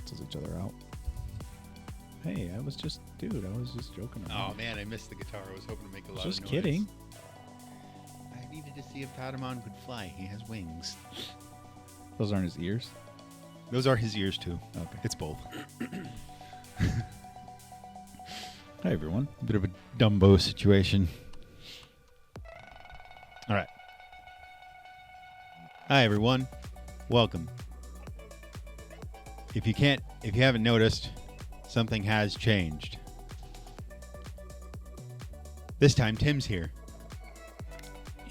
cancels each other out. Hey, I was just joking around. Oh man, I missed the guitar. I was hoping to make a lot of noise. Just kidding. I needed to see if Patamon could fly. He has wings. Those aren't his ears? Those are his ears too. Okay. It's both. Hi, everyone. A bit of a Dumbo situation. All right. Hi, everyone. Welcome. If you haven't noticed, something has changed. This time, Tim's here.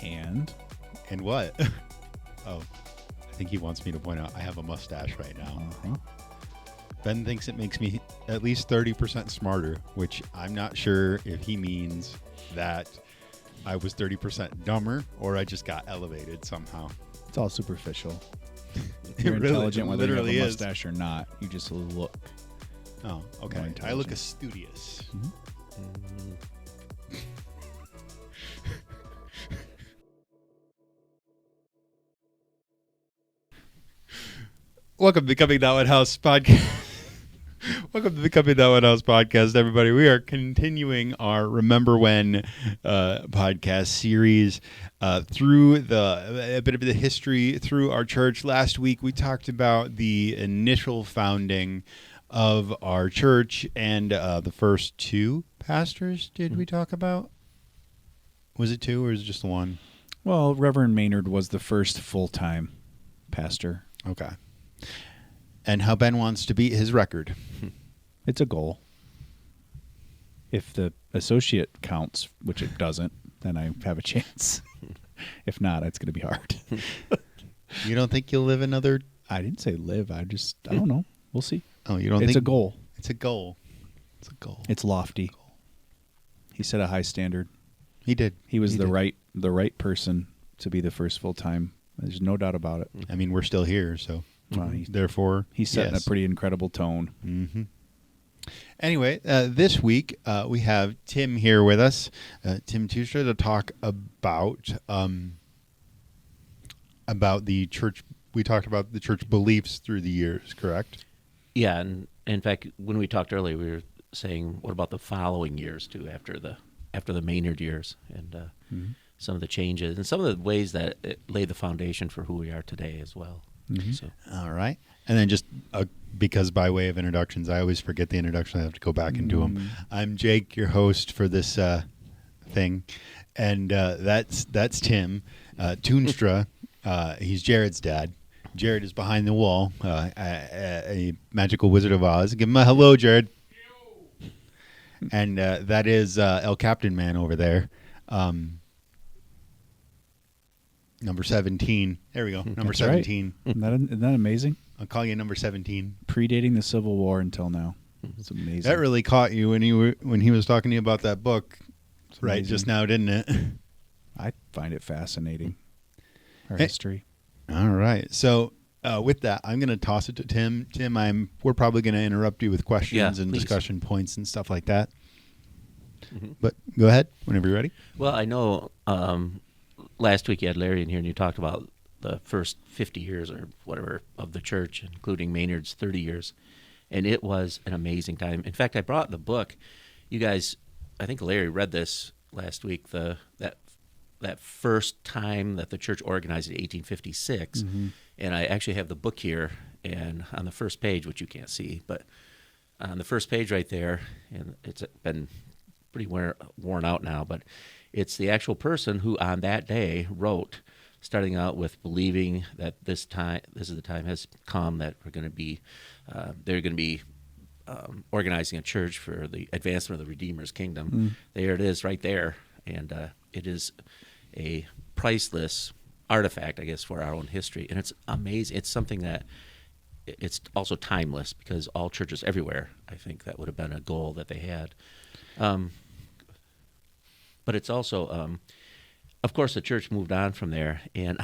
And what? Oh, I think he wants me to point out I have a mustache right now. Uh-huh. Ben thinks it makes me at least 30% smarter, which I'm not sure if he means that I was 30% dumber or I just got elevated somehow. It's all superficial. It You're really- intelligent it whether you have literally a is. mustache or not. You just look. Oh, okay. More I look intelligent. studious. Mm-hmm. Welcome to Becoming That One House podcast. Welcome to Becoming That One House podcast, everybody. We are continuing our Remember When podcast series through a bit of the history through our church. Last week, we talked about the initial founding of our church and the first two pastors. Did we talk about? Was it two or is it just one? Well, Reverend Maynard was the first full-time pastor. Okay. And how Ben wants to beat his record. It's a goal. If the associate counts, which it doesn't, then I have a chance. If not, it's going to be hard. You don't think you'll live another? I didn't say live. I don't know. We'll see. Oh, you don't think? It's a goal. It's a goal. It's a goal. It's lofty. He set a high standard. He did. He was He the did. right person to be the first full-time. There's no doubt about it. I mean, we're still here, so Well, therefore, he's setting yes. a pretty incredible tone. Mm-hmm. Anyway, this week we have Tim here with us, Tim Tustra, to talk about the church. We talked about the church beliefs through the years, correct? Yeah, and in fact, when we talked earlier, we were saying, what about the following years too, after the Maynard years, and some of the changes and some of the ways that it laid the foundation for who we are today as well. Mm-hmm. So, All right. And then just because by way of introductions, I always forget the introduction. I have to go back and do them. I'm Jake, your host for this thing. And that's Tim Toonstra. He's Jared's dad. Jared is behind the wall, a magical Wizard of Oz. Give him a hello, Jared. And that is El Captain Man over there. Number 17. There we go. Number That's 17. Right. Isn't that amazing? I'll call you number 17. Predating the Civil War until now. It's amazing. That really caught you when he was talking to you about that book, right? amazing. Just now, didn't it? I find it fascinating. Our Hey. history. All right. So with that, I'm going to toss it to Tim. Tim, we're probably going to interrupt you with questions and please. discussion points and stuff like that. Mhm. But go ahead whenever you're ready. well, I know last week you had Larry in here, and you talked about the first 50 years or whatever of the church, including Maynard's 30 years, and it was an amazing time. In fact, I brought the book. You guys, I think Larry read this last week. That first time that the church organized in 1856, and I actually have the book here, and on the first page, which you can't see, but on the first page right there, and it's been pretty worn out now, but it's the actual person who on that day wrote, starting out with believing that this is the time has come that we're going to be, they're going to be organizing a church for the advancement of the Redeemer's kingdom. There it is right there, and it is a priceless artifact, I guess, for our own history, and it's amazing. It's something that it's also timeless because all churches everywhere, I think that would have been a goal that they had. But it's also, of course, the church moved on from there, and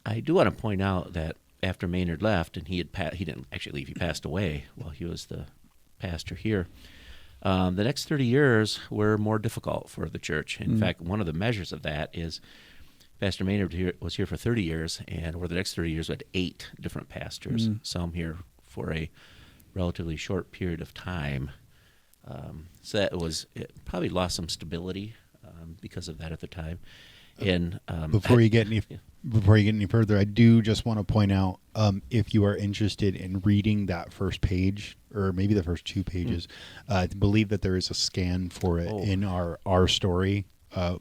I do want to point out that after Maynard left, and he didn't actually leave, he passed away while he was the pastor here. The next 30 years were more difficult for the church. In fact, one of the measures of that is Pastor Maynard was here for 30 years, and over the next 30 years we had 8 different pastors, some here for a relatively short period of time. So it probably lost some stability because of that at the time. And Before you get any further, I do just want to point out, if you are interested in reading that first page, or maybe the first 2 pages, I believe that there is a scan for it in our story,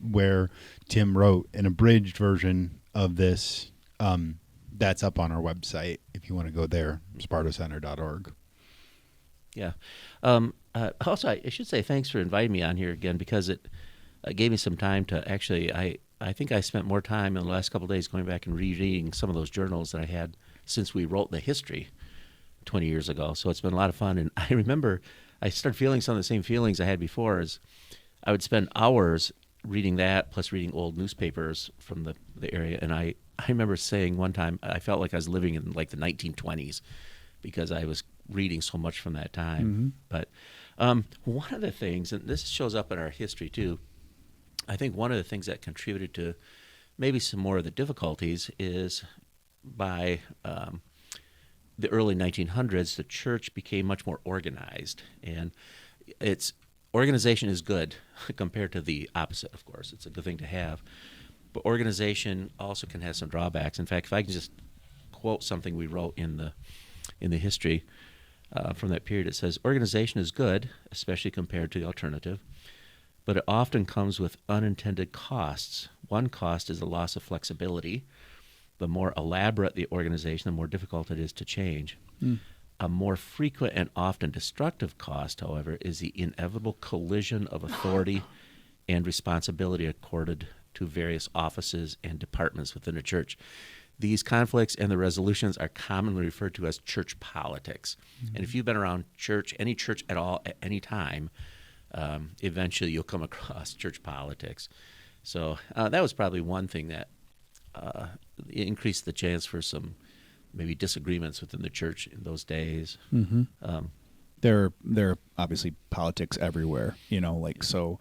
where Tim wrote an abridged version of this. That's up on our website if you want to go there, spartacenter.org. Yeah. Also, I should say thanks for inviting me on here again, because it gave me some time to actually, I think I spent more time in the last couple of days going back and rereading some of those journals that I had since we wrote the history 20 years ago. So it's been a lot of fun. And I remember I started feeling some of the same feelings I had before, as I would spend hours reading that, plus reading old newspapers from the area. And I remember saying one time I felt like I was living in like the 1920s because I was reading so much from that time. But one of the things, and this shows up in our history too, I think one of the things that contributed to maybe some more of the difficulties is by the early 1900s, the church became much more organized. And its organization is good compared to the opposite, of course. It's a good thing to have. But organization also can have some drawbacks. In fact, if I can just quote something we wrote in the history from that period, it says, "Organization is good, especially compared to the alternative, but it often comes with unintended costs. One cost is the loss of flexibility. The more elaborate the organization, the more difficult it is to change. A more frequent and often destructive cost, however, is the inevitable collision of authority and responsibility accorded to various offices and departments within a church. These conflicts and the resolutions are commonly referred to as church politics." And if you've been around church, any church at all, at any time, eventually you'll come across church politics. So that was probably one thing that increased the chance for some maybe disagreements within the church in those days. There are obviously politics everywhere, so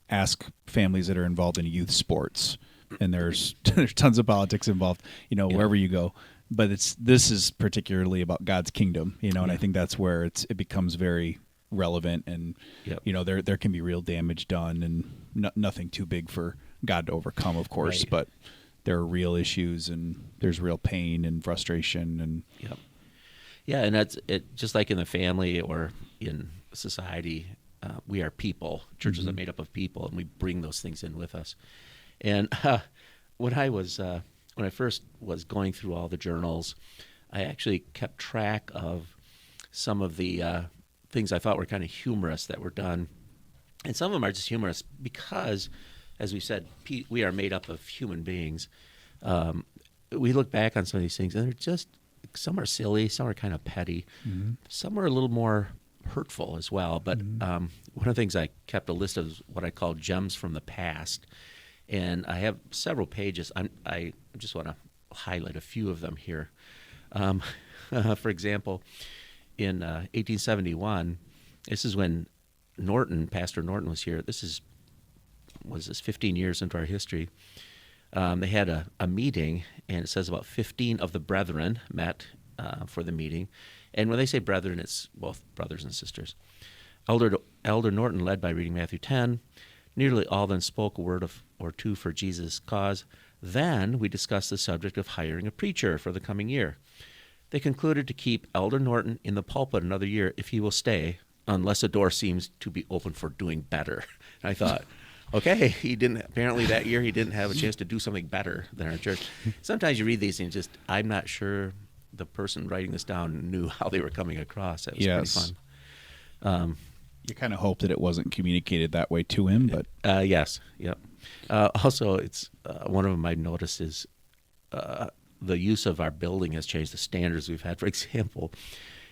ask families that are involved in youth sports, and there's tons of politics involved, wherever you go. But this is particularly about God's kingdom, and I think that's where it becomes very relevant, and there can be real damage done, and nothing too big for God to overcome, of course, Right. but there are real issues, and there's real pain and frustration, and Yeah, and that's it. Just like in the family or in society, we are people. Churches are made up of people, and we bring those things in with us. And when I first was going through all the journals, I actually kept track of some of the things I thought were kind of humorous that were done, and some of them are just humorous because, as we said, we are made up of human beings. We look back on some of these things, and they're just, some are silly, some are kind of petty, some are a little more hurtful as well. But one of the things I kept a list of is what I call gems from the past, and I have several pages. I just want to highlight a few of them here. For example, in 1871, this is when Pastor Norton was here. This was 15 years into our history. They had a meeting, and it says about 15 of the brethren met for the meeting. And when they say brethren, it's both brothers and sisters. Elder Norton led by reading Matthew 10. Nearly all then spoke a word or two for Jesus' cause. Then we discussed the subject of hiring a preacher for the coming year. They concluded to keep Elder Norton in the pulpit another year if he will stay, unless a door seems to be open for doing better. And I thought, okay, apparently that year he didn't have a chance to do something better than our church. Sometimes you read these and I'm not sure the person writing this down knew how they were coming across. That was pretty fun. You kind of hope that it wasn't communicated that way to him, but yes, yep. Also, it's one of them I noticed is the use of our building has changed the standards we've had. For example,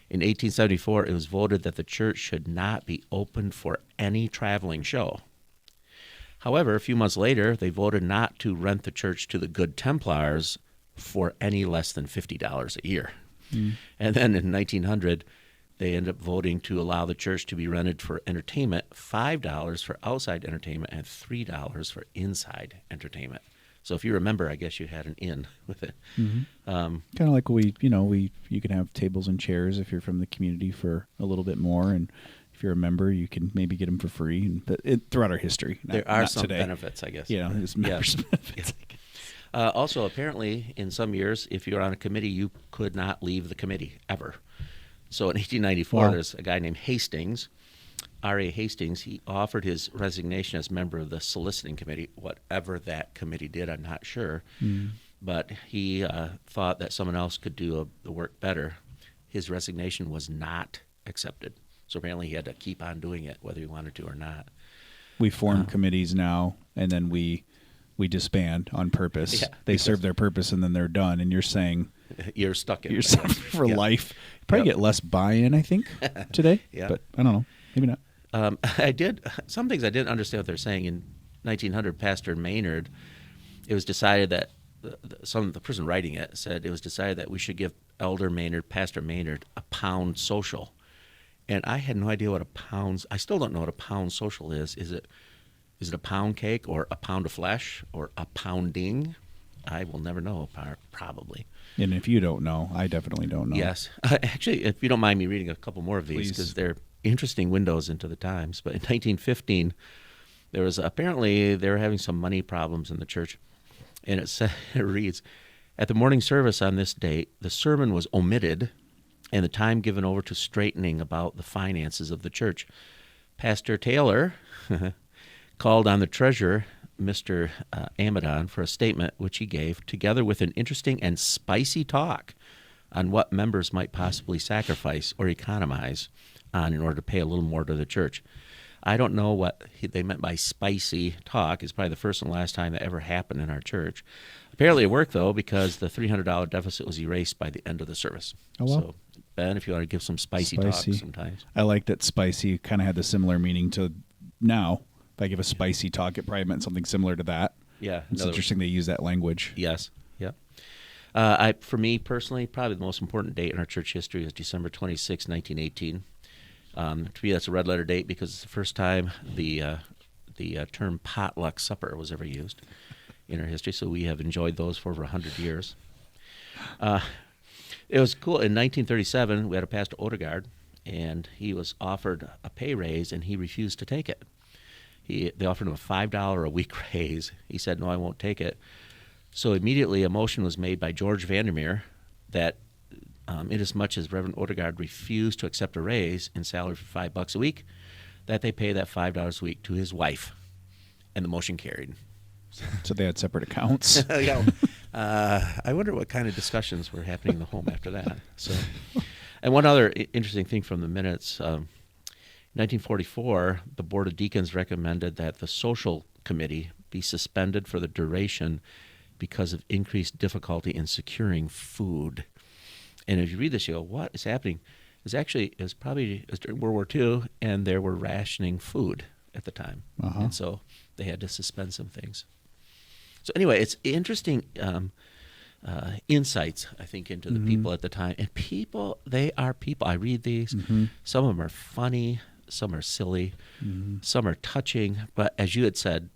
in 1874, it was voted that the church should not be opened for any traveling show. However, a few months later, they voted not to rent the church to the Good Templars for any less than $50 a year. And then in 1900, they ended up voting to allow the church to be rented for entertainment, $5 for outside entertainment, and $3 for inside entertainment. So if you remember, I guess you had an in with it. Kind of like you can have tables and chairs if you're from the community for a little bit more, and if you're a member, you can maybe get them for free. And but throughout our history, there are not some today. benefits, I guess. There's members benefits. Also, apparently, in some years, if you're on a committee, you could not leave the committee ever. So in 1894, Wow. there's a guy named Hastings, R.A. Hastings. He offered his resignation as member of the soliciting committee. Whatever that committee did, I'm not sure. But he thought that someone else could do the work better. His resignation was not accepted. So apparently he had to keep on doing it, whether he wanted to or not. We form committees now, and then we disband on purpose. Yeah, they because- serve their purpose, and then they're done. And you're saying You're stuck in you're it. stuck for Yeah. life. You probably Yep. get less buy-in, I think, today. Yeah. But I don't know. Maybe not. Some things I didn't understand what they're saying. In 1900, Pastor Maynard, it was decided that the person writing it said it was decided that we should give Elder Maynard, Pastor Maynard, a pound social. And I had no idea what I still don't know what a pound social is. Is it a pound cake or a pound of flesh or a pounding? I will never know, probably. And if you don't know, I definitely don't know. Yes. Actually, if you don't mind me reading a couple more of these, Please. because they're interesting windows into the times. But in 1915, there was apparently they were having some money problems in the church. And it reads, at the morning service on this date, the sermon was omitted and the time given over to straightening about the finances of the church. Pastor Taylor called on the treasurer, Mr. Amadon, for a statement which he gave, together with an interesting and spicy talk on what members might possibly sacrifice or economize on in order to pay a little more to the church. I don't know what they meant by spicy talk. It's probably the first and last time that ever happened in our church. Apparently it worked, though, because the $300 deficit was erased by the end of the service. Oh, wow. So, Ben, if you want to give some spicy talk sometimes. I like that spicy kind of had the similar meaning to now. If I give a spicy talk, it probably meant something similar to that. Yeah. It's interesting they use that language. Yes. Yep. For me personally, probably the most important date in our church history is December 26, 1918. To me, that's a red letter date because it's the first time the term potluck supper was ever used in our history. So we have enjoyed those for over 100 years. It was cool. In 1937, we had a Pastor Odegaard, and he was offered a pay raise, and he refused to take it. They offered him a $5 a week raise. He said, "No, I won't take it." So immediately a motion was made by George Vandermeer that inasmuch as Reverend Odegaard refused to accept a raise in salary for $5 a week, that they pay that $5 a week to his wife, and the motion carried. So they had separate accounts. I wonder what kind of discussions were happening in the home after that. So, and one other interesting thing from the minutes, 1944, the Board of Deacons recommended that the social committee be suspended for the duration because of increased difficulty in securing food. And if you read this, you go, what is happening? It was probably during World War II, and they were rationing food at the time. And so they had to suspend some things. So anyway, it's interesting insights, I think, into the people at the time. And people, they are people. I read these. Some of them are funny. Some are silly. Some are touching. But as you had said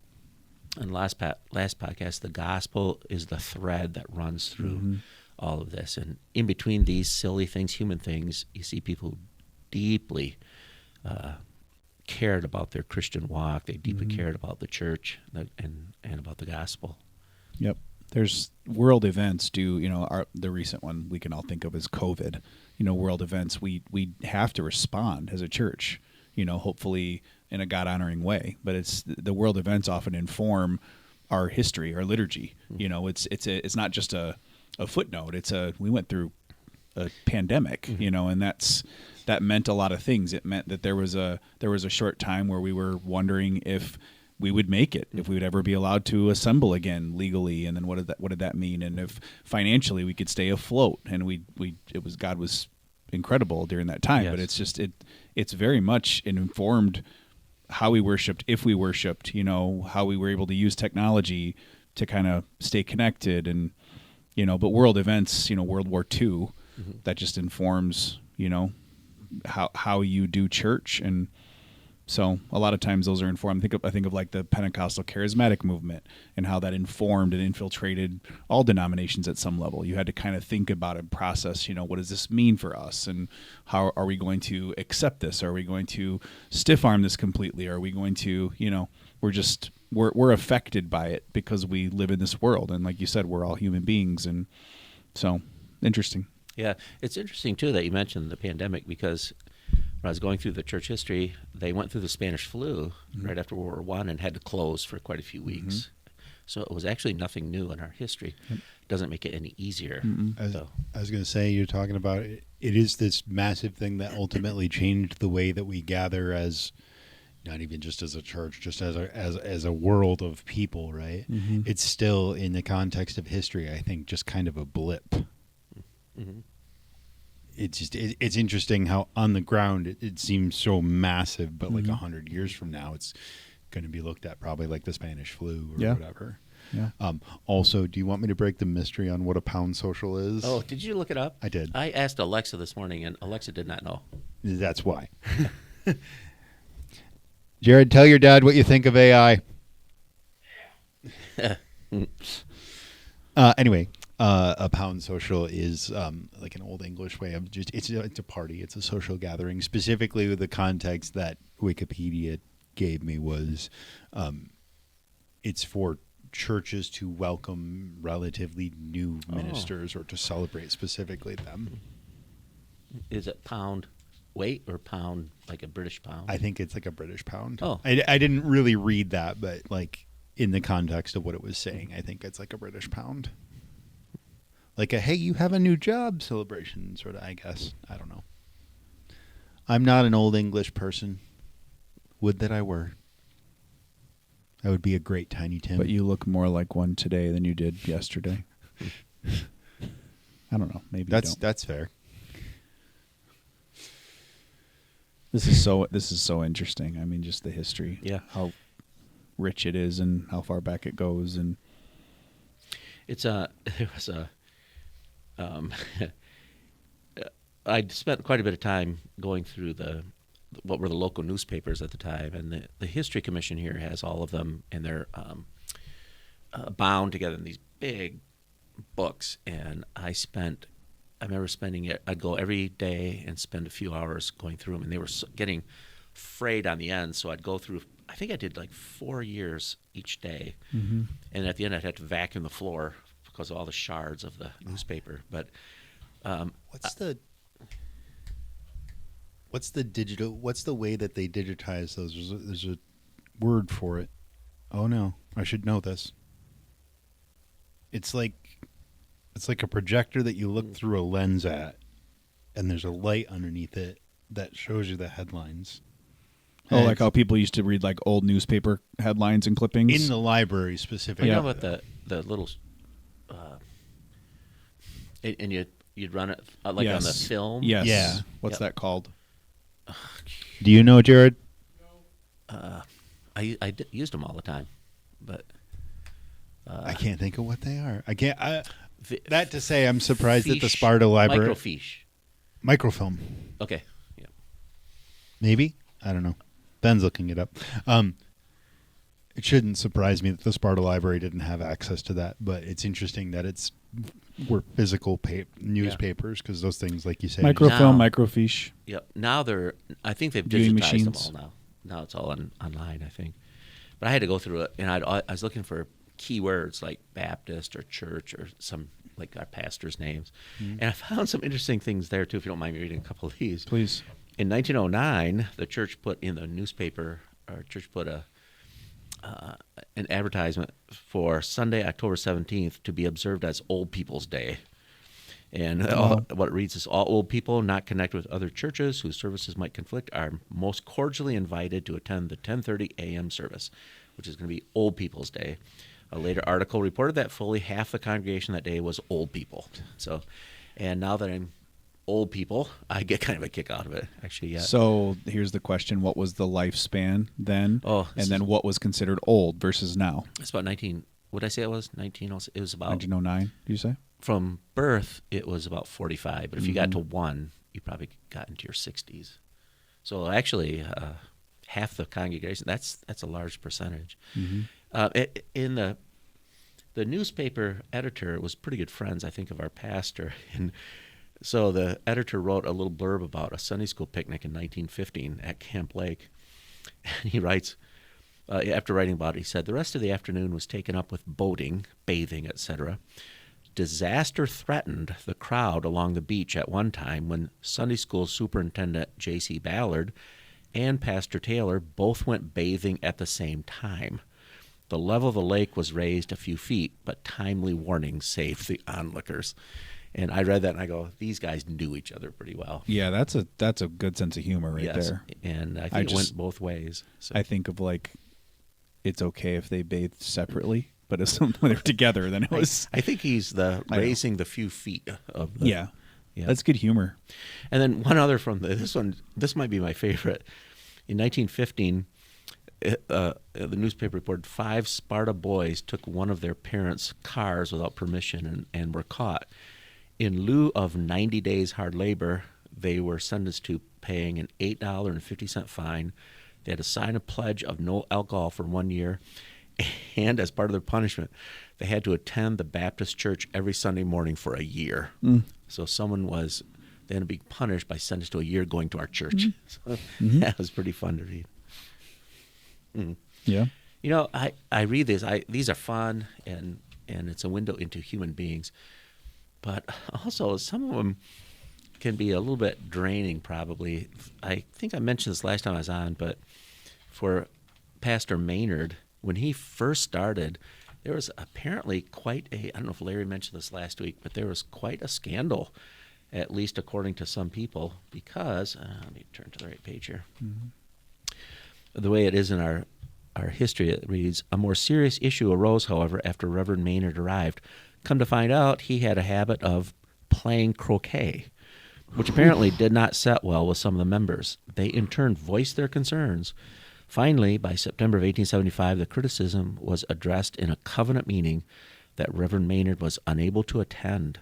in the last podcast, the gospel is the thread that runs through all of this. And in between these silly things, human things, you see people who deeply cared about their Christian walk. They deeply cared about the church and about the gospel. Yep. There's world events the recent one we can all think of as COVID. World events, we have to respond as a church, hopefully in a God-honoring way. But it's the world events often inform our history, our liturgy. It's not just a footnote. We went through a pandemic, and that meant a lot of things. It meant that there was a short time where we were wondering if we would make it, if we would ever be allowed to assemble again legally, and then what did that mean? And if financially we could stay afloat, and God was incredible during that time. Yes. But it's just it's very much informed how we worshiped, if we worshiped, how we were able to use technology to kind of stay connected, and but world events, World War II, that just informs how you do church. And So a lot of times those are informed. I think of like the Pentecostal charismatic movement and how that informed and infiltrated all denominations at some level. You had to kind of think about and process, what does this mean for us? And how are we going to accept this? Are we going to stiff arm this completely? Are we going to, we're affected by it because we live in this world. And like you said, we're all human beings. And so interesting. Yeah. It's interesting too that you mentioned the pandemic, because when I was going through the church history, they went through the Spanish flu right after World War I and had to close for quite a few weeks. So it was actually nothing new in our history. Doesn't make it any easier. I was going to say, you're talking about it is this massive thing that ultimately changed the way that we gather as not even just as a church, just as a world of people, right? It's still in the context of history, I think, just kind of a blip. It's interesting how on the ground it seems so massive, but like 100 years from now, it's going to be looked at probably like the Spanish flu or whatever. Yeah. Also, do you want me to break the mystery on what a pound social is? Oh, did you look it up? I did. I asked Alexa this morning, and Alexa did not know. That's why. Jared, tell your dad what you think of AI. Anyway. A pound social is like an old English way of just it's a party. It's a social gathering. Specifically, the context that Wikipedia gave me was it's for churches to welcome relatively new ministers or to celebrate specifically them. Is it pound weight or pound like a British pound? I think it's like a British pound. Oh. I didn't really read that, but like in the context of what it was saying, I think it's like a British pound. Like a, hey, you have a new job celebration, sort of, I guess. I don't know. I'm not an old English person. Would that I were. I would be a great Tiny Tim. But you look more like one today than you did yesterday. I don't know. Maybe that's fair. This is so interesting. I mean, just the history. Yeah. How rich it is and how far back it goes. And I'd spent quite a bit of time going through what were the local newspapers at the time, and the History Commission here has all of them, and they're bound together in these big books. And I remember spending it. I'd go every day and spend a few hours going through them, and they were getting frayed on the end. So I'd go through. I think I did like 4 years each day, and at the end I'd have to vacuum the floor because of all the shards of the newspaper. But what's the way that they digitize those? There's a word for it. Oh no, I should know this. It's like a projector that you look through a lens at, and there's a light underneath it that shows you the headlines. Oh, like how people used to read like old newspaper headlines and clippings in the library specifically. You know about the little, and you'd run it like on the film. Yes. Yeah. What's that called? Do you know, Jared? I used them all the time, but I can't think of what they are. I can't. That to say, I'm surprised at the Fiche, Sparta Library. Microfiche. Microfilm. Okay. Yeah. Maybe? I don't know. Ben's looking it up. It shouldn't surprise me that the Sparta Library didn't have access to that, but it's interesting that were physical newspapers, because those things, like you say, Microfilm, microfiche. Yep. Now I think they've Viewing digitized them machines. all now. Now it's all online, I think. But I had to go through it, and I was looking for keywords like Baptist or church or some like our pastors' names, and I found some interesting things there too. If you don't mind me reading a couple of these, Please. In 1909, the church put in the newspaper, or church put an advertisement for Sunday, October 17th, to be observed as Old People's Day. And what it reads is, all old people not connected with other churches whose services might conflict are most cordially invited to attend the 10:30 a.m. service, which is going to be Old People's Day. A later article reported that fully half the congregation that day was old people. So, and now that I'm old people, I get kind of a kick out of it, actually. Yeah. So here's the question: what was the lifespan then? And then what was considered old versus now? It's about 19. What did I say it was? 19. It was about 1909. Do you say? From birth, it was about 45. But if you got to 1, you probably got into your 60s. So actually, half the congregation. That's a large percentage. Mm-hmm. In the newspaper editor was pretty good friends, I think, of our pastor, and so the editor wrote a little blurb about a Sunday school picnic in 1915 at Camp Lake, and he writes, after writing about it, he said, "The rest of the afternoon was taken up with boating, bathing, etc. Disaster threatened the crowd along the beach at one time when Sunday school superintendent J.C. Ballard and Pastor Taylor both went bathing at the same time. The level of the lake was raised a few feet, but timely warnings saved the onlookers." And I read that and I go, these guys knew each other pretty well. Yeah, that's a good sense of humor right Yes, there. and I think it went both ways. So. I think of like, it's okay if they bathed separately, but if when they're together, then it was. I think he's raising the few feet of the. Yeah, that's good humor. And then one other from this one. This might be my favorite. In 1915, the newspaper reported 5 Sparta boys took one of their parents' cars without permission and were caught. In lieu of 90 days hard labor, they were sentenced to paying an $8.50 fine. They had to sign a pledge of no alcohol for 1 year, and as part of their punishment, they had to attend the Baptist church every Sunday morning for a year. So they had to be punished by sentenced to a year going to our church. So that was pretty fun to read. Yeah. You know, I read these. These are fun, and it's a window into human beings. But also, some of them can be a little bit draining, probably. I think I mentioned this last time I was on, but for Pastor Maynard, when he first started, there was apparently quite I don't know if Larry mentioned this last week, but there was quite a scandal, at least according to some people, because, let me turn to the right page here. The way it is in our history, it reads, "A more serious issue arose, however, after Reverend Maynard arrived. Come to find out, he had a habit of playing croquet, which apparently did not set well with some of the members. They in turn voiced their concerns. Finally, by September of 1875, the criticism was addressed in a covenant meeting that Reverend Maynard was unable to attend.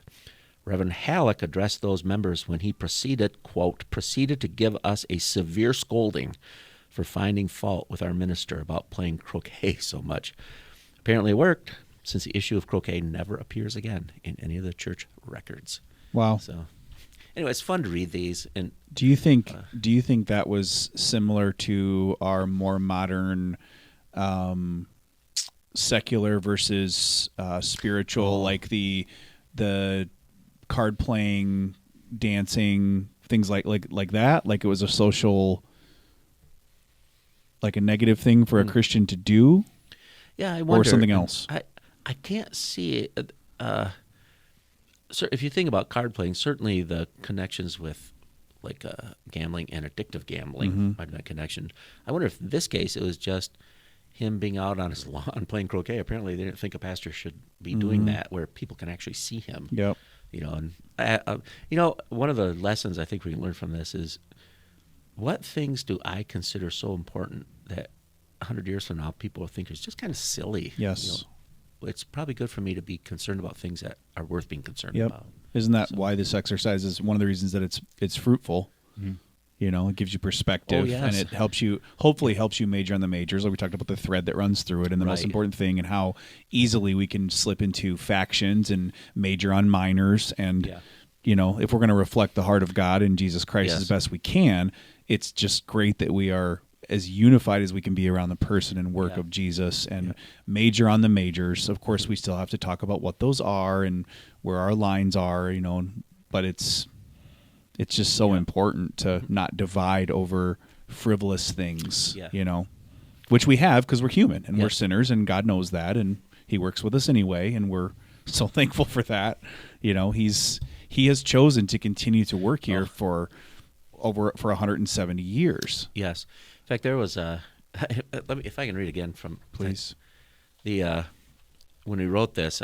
Reverend Halleck addressed those members when he proceeded to give us a severe scolding for finding fault with our minister about playing croquet so much. Apparently it worked, since the issue of croquet never appears again in any of the church records." Wow. So, anyway, it's fun to read these. And do you think that was similar to our more modern secular versus spiritual, like the card playing, dancing, things like that? Like it was a social, like a negative thing for a Christian to do? Yeah, I wonder. Or something else? I can't see it. So if you think about card playing, certainly the connections with like gambling and addictive gambling might be a connection. I wonder if in this case it was just him being out on his lawn playing croquet. Apparently they didn't think a pastor should be doing that where people can actually see him. Yep. You know, and one of the lessons I think we can learn from this is, what things do I consider so important that 100 years from now people will think is just kind of silly? Yes. You know, it's probably good for me to be concerned about things that are worth being concerned Yep. about. Isn't that why this exercise is one of the reasons that it's fruitful? You know, it gives you perspective, Oh, yes. and it hopefully helps you major on the majors. Like we talked about the thread that runs through it, and the most Right. important thing, and how easily we can slip into factions and major on minors. And Yeah. you know, if we're going to reflect the heart of God and Jesus Christ Yes. as best we can, it's just great that we are as unified as we can be around the person and work Yeah. of Jesus, and major on the majors. Of course, we still have to talk about what those are and where our lines are, you know, but it's just so important to not divide over frivolous things, Yeah. you know, which we have because we're human and Yeah. we're sinners, and God knows that, and he works with us anyway, and we're so thankful for that. You know, he has chosen to continue to work here for 170 years. Yes. In fact, there was if I can read again from Please. when we wrote this,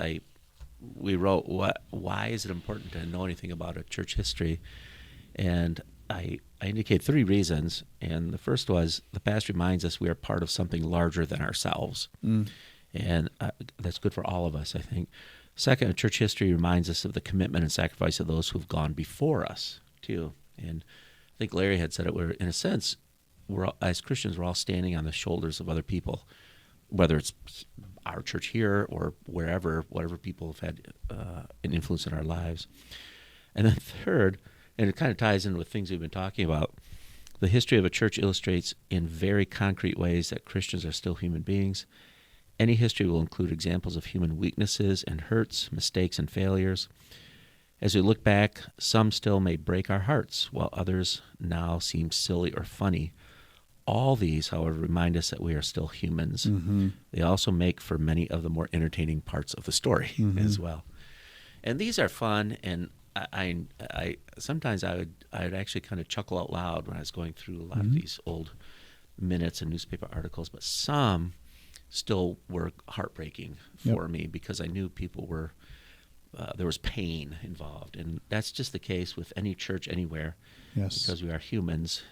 we wrote why is it important to know anything about a church history, and I indicate 3 reasons. And the first was, the past reminds us we are part of something larger than ourselves, and that's good for all of us, I think. Second, church history reminds us of the commitment and sacrifice of those who've gone before us too. And I think Larry had said it, where in a sense as Christians, we're all standing on the shoulders of other people, whether it's our church here or wherever, whatever people have had an influence in our lives. And then third, and it kind of ties in with things we've been talking about, the history of a church illustrates in very concrete ways that Christians are still human beings. Any history will include examples of human weaknesses and hurts, mistakes and failures. As we look back, some still may break our hearts, while others now seem silly or funny. All these, however, remind us that we are still humans. Mm-hmm. They also make for many of the more entertaining parts of the story as well. And these are fun, and I sometimes I would actually kind of chuckle out loud when I was going through a lot of these old minutes and newspaper articles, but some still were heartbreaking for me because I knew people were there was pain involved, and that's just the case with any church anywhere. Yes, because we are humans,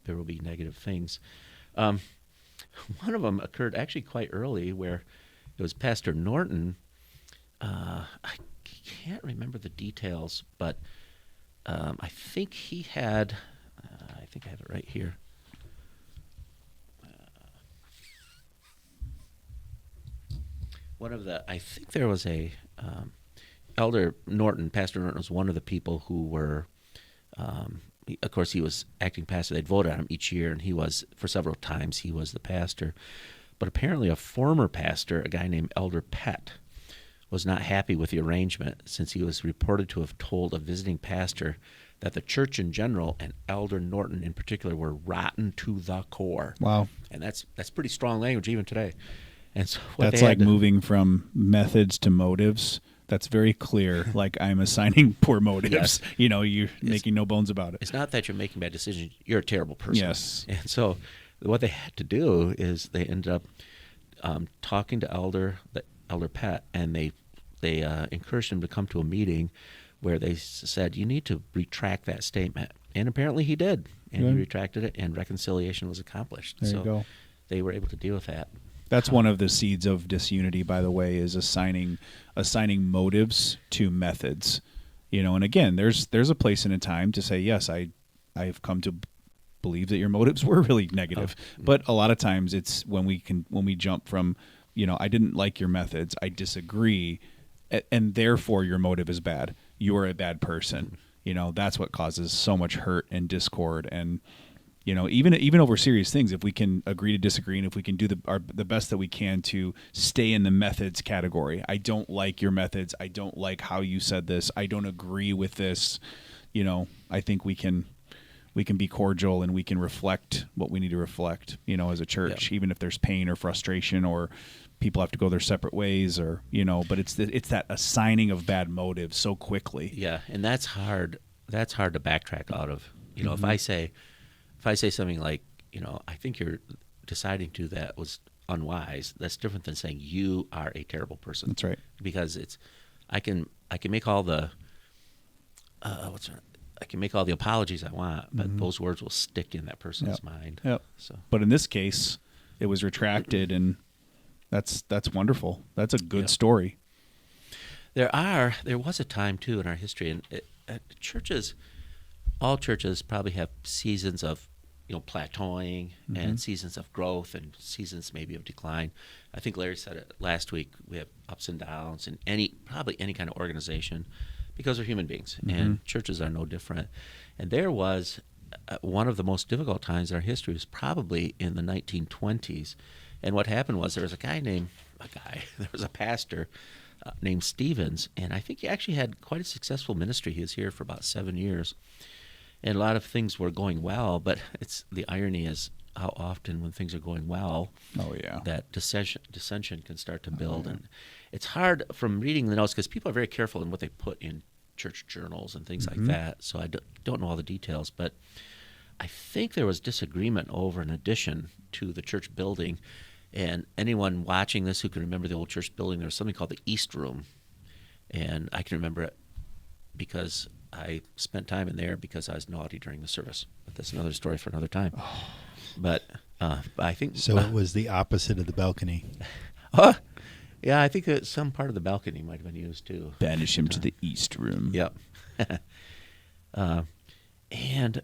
there will be negative things. One of them occurred actually quite early, where it was Pastor Norton. I can't remember the details, but I think he had. I think I have it right here. I think there was a Elder Norton, Pastor Norton was one of the people who were, of course, he was acting pastor. They'd voted on him each year, and he was, for several times, he was the pastor. But apparently a former pastor, a guy named Elder Pett, was not happy with the arrangement, since he was reported to have told a visiting pastor that the church in general and Elder Norton in particular were rotten to the core. Wow. And that's pretty strong language even today. And so that's like moving from methods to motives. That's very clear. Like, I'm assigning poor motives. Yes. You're making no bones about it. It's not that you're making bad decisions. You're a terrible person. Yes. And so what they had to do is they ended up talking to Elder Pat, and they encouraged him to come to a meeting where they said, you need to retract that statement. And apparently he did. And he retracted it, and reconciliation was accomplished. There you go. They were able to deal with that. That's one of the seeds of disunity, by the way, is assigning motives to methods. And again, there's a place and a time to say, yes, I've come to believe that your motives were really negative. But a lot of times it's when we jump from, I didn't like your methods, I disagree, and therefore your motive is bad. You're a bad person. That's what causes so much hurt and discord. And even over serious things, if we can agree to disagree, and if we can do the best that we can to stay in the methods category. I don't like your methods. I don't like how you said this. I don't agree with this. I think we can be cordial, and we can reflect what we need to reflect, as a church, even if there's pain or frustration, or people have to go their separate ways, or, but it's that assigning of bad motives so quickly. Yeah. And that's hard. That's hard to backtrack out of. If I say something like, I think you're deciding to that was unwise, that's different than saying you are a terrible person. That's right. Because I can make all the I can make all the apologies I want, but those words will stick in that person's mind. Yep. So, but in this case, it was retracted, and that's wonderful. That's a good story. There was a time too in our history, and churches, all churches probably have seasons of plateauing and seasons of growth and seasons maybe of decline. I think Larry said it last week. We have ups and downs in probably any kind of organization, because we're human beings, and churches are no different. And there was one of the most difficult times in our history was probably in the 1920s. And what happened was there was a pastor named Stevens, and I think he actually had quite a successful ministry. He was here for about 7 years. And a lot of things were going well, but the irony is how often when things are going well, that dissension can start to build. And it's hard from reading the notes, because people are very careful in what they put in church journals and things like that. So I don't know all the details, but I think there was disagreement over an addition to the church building. And anyone watching this who can remember the old church building, there was something called the East Room. And I can remember it because I spent time in there because I was naughty during the service. But that's another story for another time. But I think... So it was the opposite of the balcony. Yeah, I think that some part of the balcony might have been used too. Banish him to the East Room. Yep. And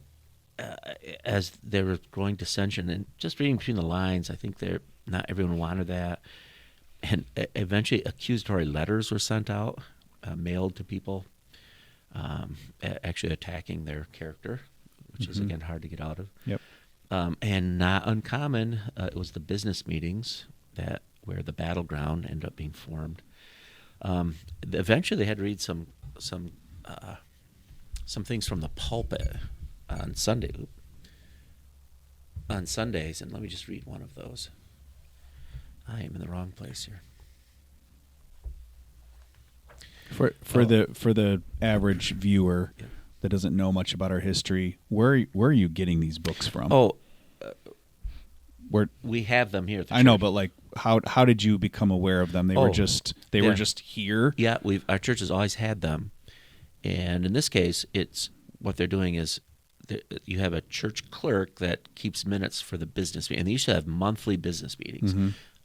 as there was growing dissension, and just reading between the lines, I think not everyone wanted that. And eventually accusatory letters were sent out, mailed to people, actually attacking their character, which is, again, hard to get out of. Yep. And not uncommon, it was the business meetings where the battleground ended up being formed. Eventually, they had to read some things from the pulpit on Sundays, and let me just read one of those. I am in the wrong place here. For the average viewer that doesn't know much about our history, where are you getting these books from? We have them here at the I know, church. but like how did you become aware of them? They were just here. Yeah, our church has always had them, and in this case, it's what they're doing is you have a church clerk that keeps minutes for the business meeting, and they used to have monthly business meetings,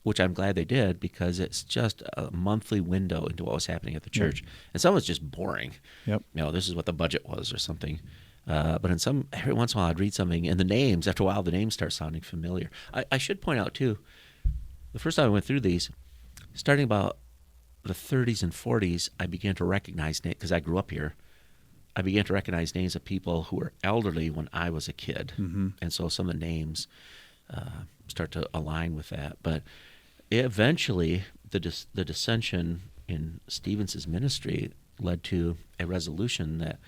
which I'm glad they did, because it's just a monthly window into what was happening at the church. And some was just boring. Yep. This is what the budget was or something. But every once in a while I'd read something, and after a while, the names start sounding familiar. I should point out, too, the first time I went through these, starting about the 30s and 40s, I began to recognize names, because I grew up here. I began to recognize names of people who were elderly when I was a kid. And so some of the names start to align with that. But eventually, the dissension in Stevens's ministry led to a resolution that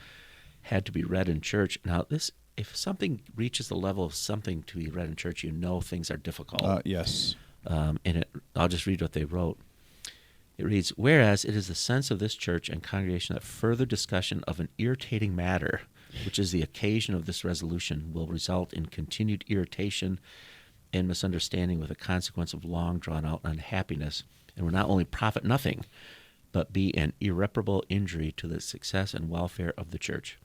had to be read in church. Now, if something reaches the level of something to be read in church, things are difficult. Yes. I'll just read what they wrote. It reads, "Whereas it is the sense of this church and congregation that further discussion of an irritating matter, which is the occasion of this resolution, will result in continued irritation and misunderstanding with a consequence of long drawn-out unhappiness, and will not only profit nothing, but be an irreparable injury to the success and welfare of the church.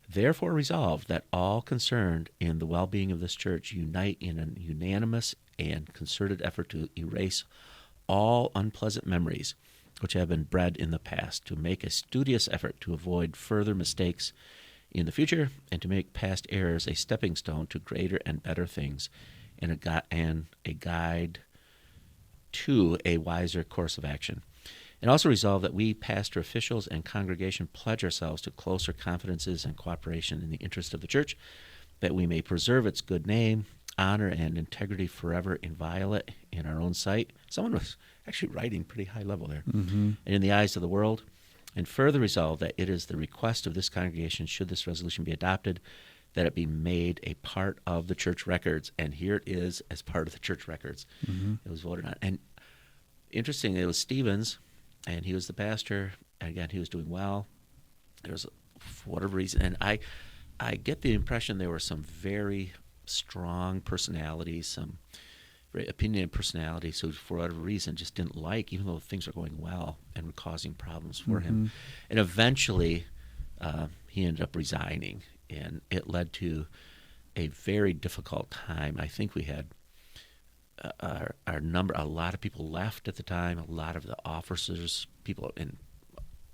Therefore resolved that all concerned in the well-being of this church unite in an unanimous and concerted effort to erase all unpleasant memories which have been bred in the past, to make a studious effort to avoid further mistakes in the future, and to make past errors a stepping stone to greater and better things, and a guide to a wiser course of action. And also resolve that we, pastor officials and congregation, pledge ourselves to closer confidences and cooperation in the interest of the church, that we may preserve its good name, honor, and integrity forever inviolate in our own sight." Someone was actually writing pretty high level there. "And in the eyes of the world. And further resolve that it is the request of this congregation, should this resolution be adopted, that it be made a part of the church records." And here it is as part of the church records. It was voted on. And interestingly, it was Stevens, and he was the pastor. And again, he was doing well. There was, for whatever reason, and I get the impression there were some very strong personalities, some very opinionated personalities who, for whatever reason, just didn't like, even though things were going well and were causing problems for him. And eventually, he ended up resigning, and it led to a very difficult time. I think we had a lot of people left at the time. A lot of the officers, people in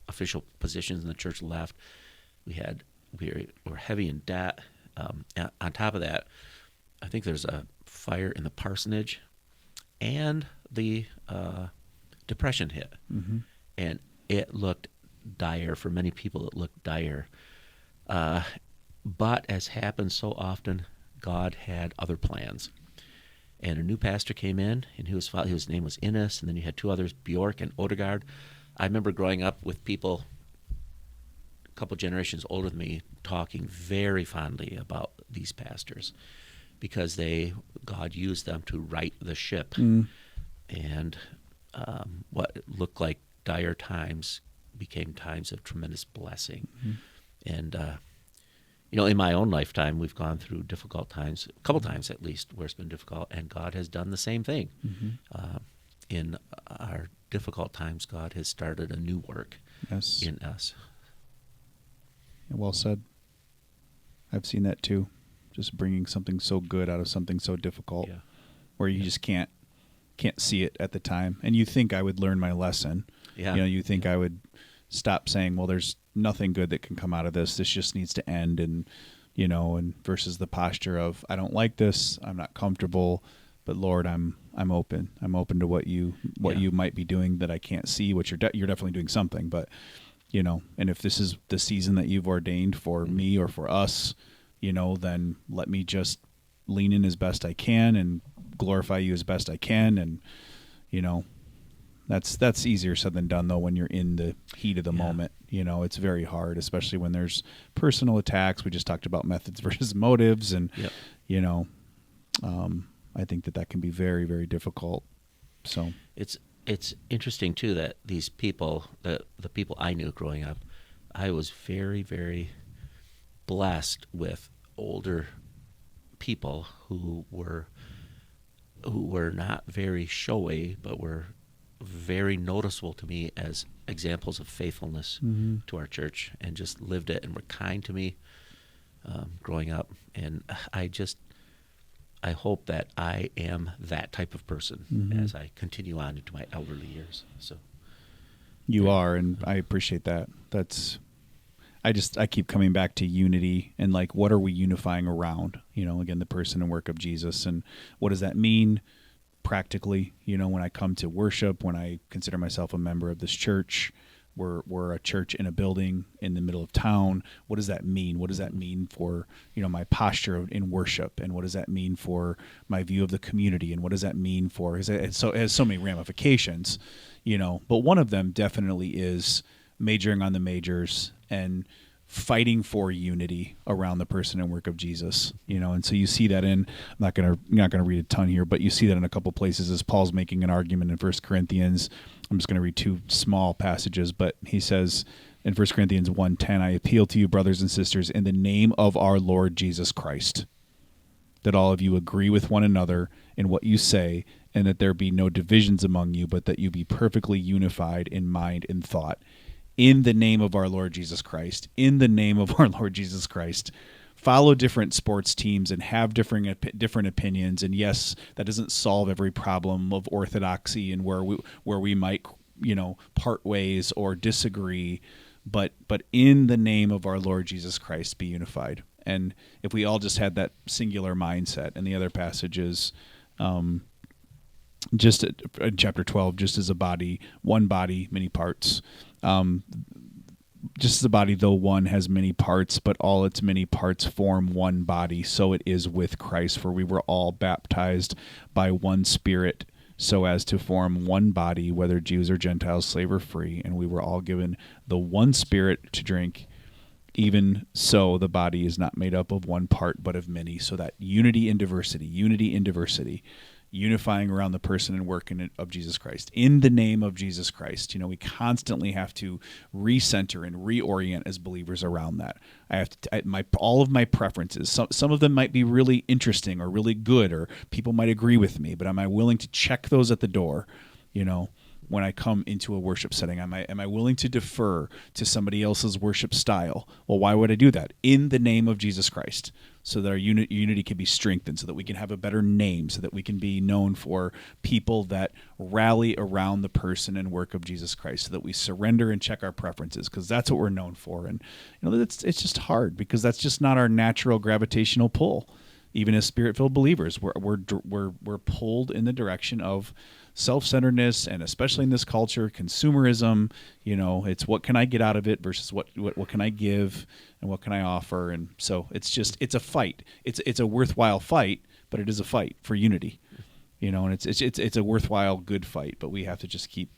official positions in the church left. We were heavy in debt. On top of that, I think there's a fire in the parsonage, and the depression hit, and it looked dire for many people. It looked dire, but as happens so often, God had other plans. And a new pastor came in, and his name was Innes, and then you had two others, Bjork and Odegaard. I remember growing up with people a couple generations older than me talking very fondly about these pastors, because God used them to right the ship. And what looked like dire times became times of tremendous blessing. And in my own lifetime, we've gone through difficult times, a couple times at least, where it's been difficult, and God has done the same thing. In our difficult times, God has started a new work in us. Well said. I've seen that too. Just bringing something so good out of something so difficult, where you just can't see it at the time. And you think I would learn my lesson. You think I would stop saying, well, there's nothing good that can come out of this. This just needs to end, and and versus the posture of, I don't like this, I'm not comfortable, but Lord, I'm open. I'm open to what you might be doing that I can't see, which you're definitely doing something, but and if this is the season that you've ordained for me or for us, then let me just lean in as best I can and glorify you as best I can. And, that's easier said than done though, when you're in the heat of the moment. It's very hard, especially when there's personal attacks. We just talked about methods versus motives. And, I think that can be very, very difficult. So it's interesting too that these people, the people I knew growing up, I was very, very blessed with older people who were not very showy, but were very noticeable to me as examples of faithfulness to our church, and just lived it and were kind to me growing up. And I hope that I am that type of person as I continue on into my elderly years. So you are, and I appreciate that. I keep coming back to unity and like, what are we unifying around? Again, the person and work of Jesus, and what does that mean practically? When I come to worship, when I consider myself a member of this church, we're a church in a building in the middle of town. What does that mean? What does that mean for, my posture in worship? And what does that mean for my view of the community? And what does that mean for, it has so many ramifications, but one of them definitely is majoring on the majors and fighting for unity around the person and work of Jesus, and so you see that I'm not going to read a ton here, but you see that in a couple places as Paul's making an argument in 1 Corinthians. I'm just going to read two small passages, but he says in 1 Corinthians 1:10, I appeal to you, brothers and sisters, in the name of our Lord Jesus Christ, that all of you agree with one another in what you say, and that there be no divisions among you, but that you be perfectly unified in mind and thought. In the name of our Lord Jesus Christ, in the name of our Lord Jesus Christ, follow different sports teams and have different opinions. And yes, that doesn't solve every problem of orthodoxy and where we might, part ways or disagree, but in the name of our Lord Jesus Christ, be unified. And if we all just had that singular mindset, and the other passages, just in chapter 12, just as a body, one body, many parts. Just as the body, though one, has many parts, but all its many parts form one body, so it is with Christ. For we were all baptized by one Spirit, so as to form one body, whether Jews or Gentiles, slave or free, and we were all given the one Spirit to drink. Even so, the body is not made up of one part, but of many. So that unity in diversity, unifying around the person and work of Jesus Christ. In the name of Jesus Christ, we constantly have to recenter and reorient as believers around that. I have to, all of my preferences, some of them might be really interesting or really good, or people might agree with me, but am I willing to check those at the door, when I come into a worship setting? Am I willing to defer to somebody else's worship style? Well, why would I do that? In the name of Jesus Christ, so that our unity can be strengthened, so that we can have a better name, so that we can be known for people that rally around the person and work of Jesus Christ, so that we surrender and check our preferences, because that's what we're known for. And it's just hard, because that's just not our natural gravitational pull. Even as Spirit-filled believers, we're pulled in the direction of self-centeredness, and especially in this culture, consumerism. It's what can I get out of it versus what can I give and what can I offer. And so it's a fight. It's a worthwhile fight, but it is a fight for unity. And it's a worthwhile, good fight, but we have to just keep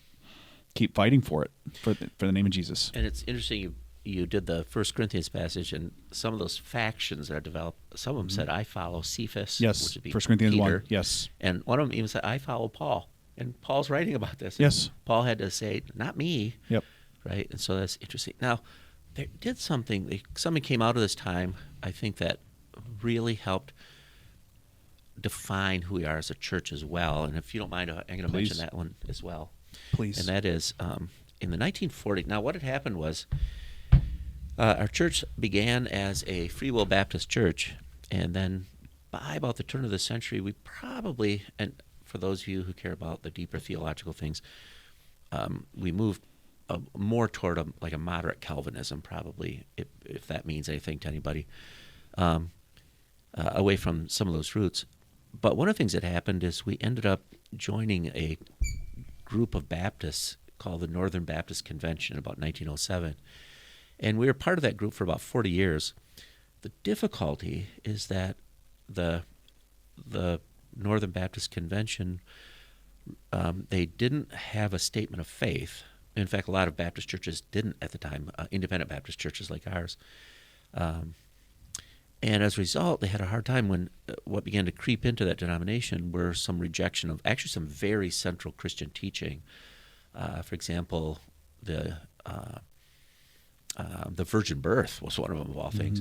fighting for it for the name of Jesus. And it's interesting you did the 1 Corinthians passage, and some of those factions that are developed, some of them said, I follow Cephas, yes, which would be 1 Corinthians Peter. 1, yes. And one of them even said, I follow Paul. And Paul's writing about this. Yes. Paul had to say, not me. Yep. Right? And so that's interesting. Now, there did something came out of this time, I think, that really helped define who we are as a church as well. And if you don't mind, I'm going to mention that one as well. Please. And that is in the 1940s. Now, what had happened was our church began as a Free Will Baptist church, and then by about the turn of the century, we probably, and for those of you who care about the deeper theological things, we moved more toward a moderate Calvinism, probably, if that means anything to anybody. away from some of those roots. But one of the things that happened is we ended up joining a group of Baptists called the Northern Baptist Convention in about 1907. And we were part of that group for about 40 years. The difficulty is that the Northern Baptist Convention, they didn't have a statement of faith. In fact, a lot of Baptist churches didn't at the time, independent Baptist churches like ours. And as a result, they had a hard time when what began to creep into that denomination were some rejection of actually some very central Christian teaching. For example, the virgin birth was one of them of all things,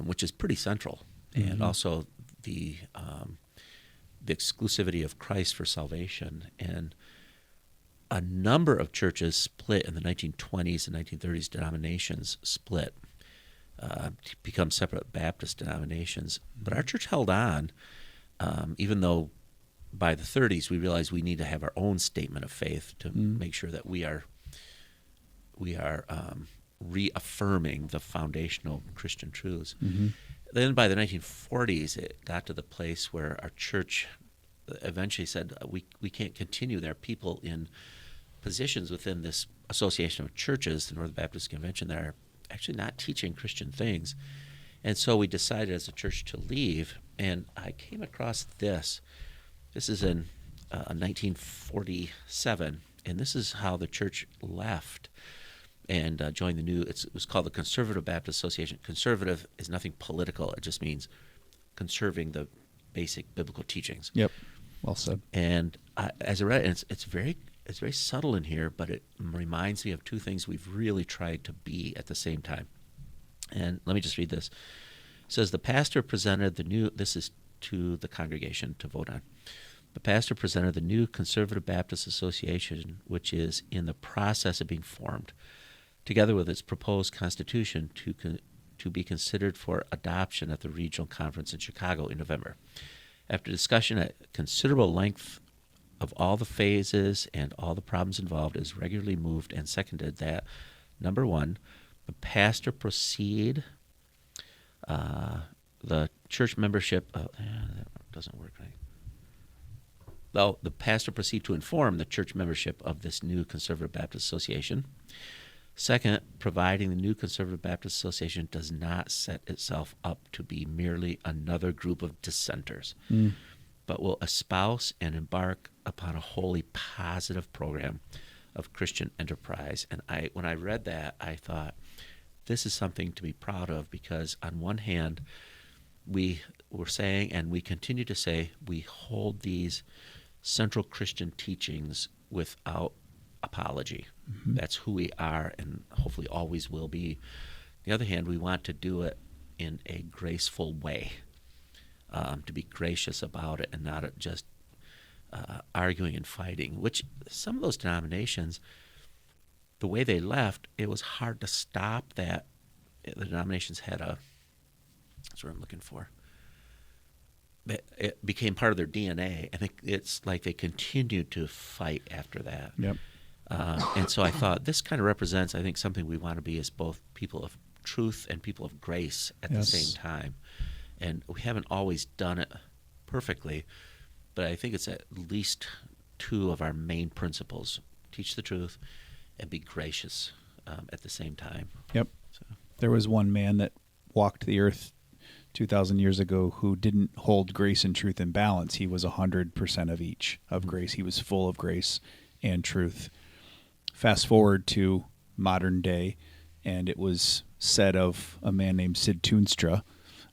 which is pretty central, and also the exclusivity of Christ for salvation. And a number of churches split in the 1920s and 1930s. Denominations split to become separate Baptist denominations. But our church held on, even though by the 30s we realized we need to have our own statement of faith to make sure that we are reaffirming the foundational Christian truths. Then by the 1940s, it got to the place where our church eventually said, we can't continue. There are people in positions within this association of churches, the Northern Baptist Convention, that are actually not teaching Christian things. And so we decided as a church to leave, and I came across this. This is in 1947, and this is how the church left and joined the new, it was called the Conservative Baptist Association. Conservative is nothing political. It just means conserving the basic biblical teachings. Yep. Well said. And as I read it, it's very subtle in here, but it reminds me of two things we've really tried to be at the same time. And let me just read this. It says, the pastor presented the new, this is to the congregation to vote on. The pastor presented the new Conservative Baptist Association, which is in the process of being formed, together with its proposed constitution to be considered for adoption at the regional conference in Chicago in November. After discussion at considerable length of all the phases and all the problems involved, is regularly moved and seconded that, number one, the pastor proceed, the church membership, that doesn't work right. Though the pastor proceed to inform the church membership of this new Conservative Baptist Association. Second, providing the new Conservative Baptist Association does not set itself up to be merely another group of dissenters, but will espouse and embark upon a wholly positive program of Christian enterprise. And when I read that, I thought, this is something to be proud of, because on one hand, we were saying, and we continue to say, we hold these central Christian teachings without apology. That's who we are and hopefully always will be. On the other hand, we want to do it in a graceful way, to be gracious about it and not just arguing and fighting, which some of those denominations, the way they left, it was hard to stop that. The denominations had that's what I'm looking for. It became part of their DNA. I think it's like they continued to fight after that. Yep. And so I thought this kind of represents, I think, something we want to be as both people of truth and people of grace at the same time. And we haven't always done it perfectly, but I think it's at least two of our main principles: teach the truth and be gracious at the same time. Yep. So. There was one man that walked the earth 2,000 years ago who didn't hold grace and truth in balance. He was 100% of each of grace. He was full of grace and truth. Fast forward to modern day, and it was said of a man named Sid Toonstra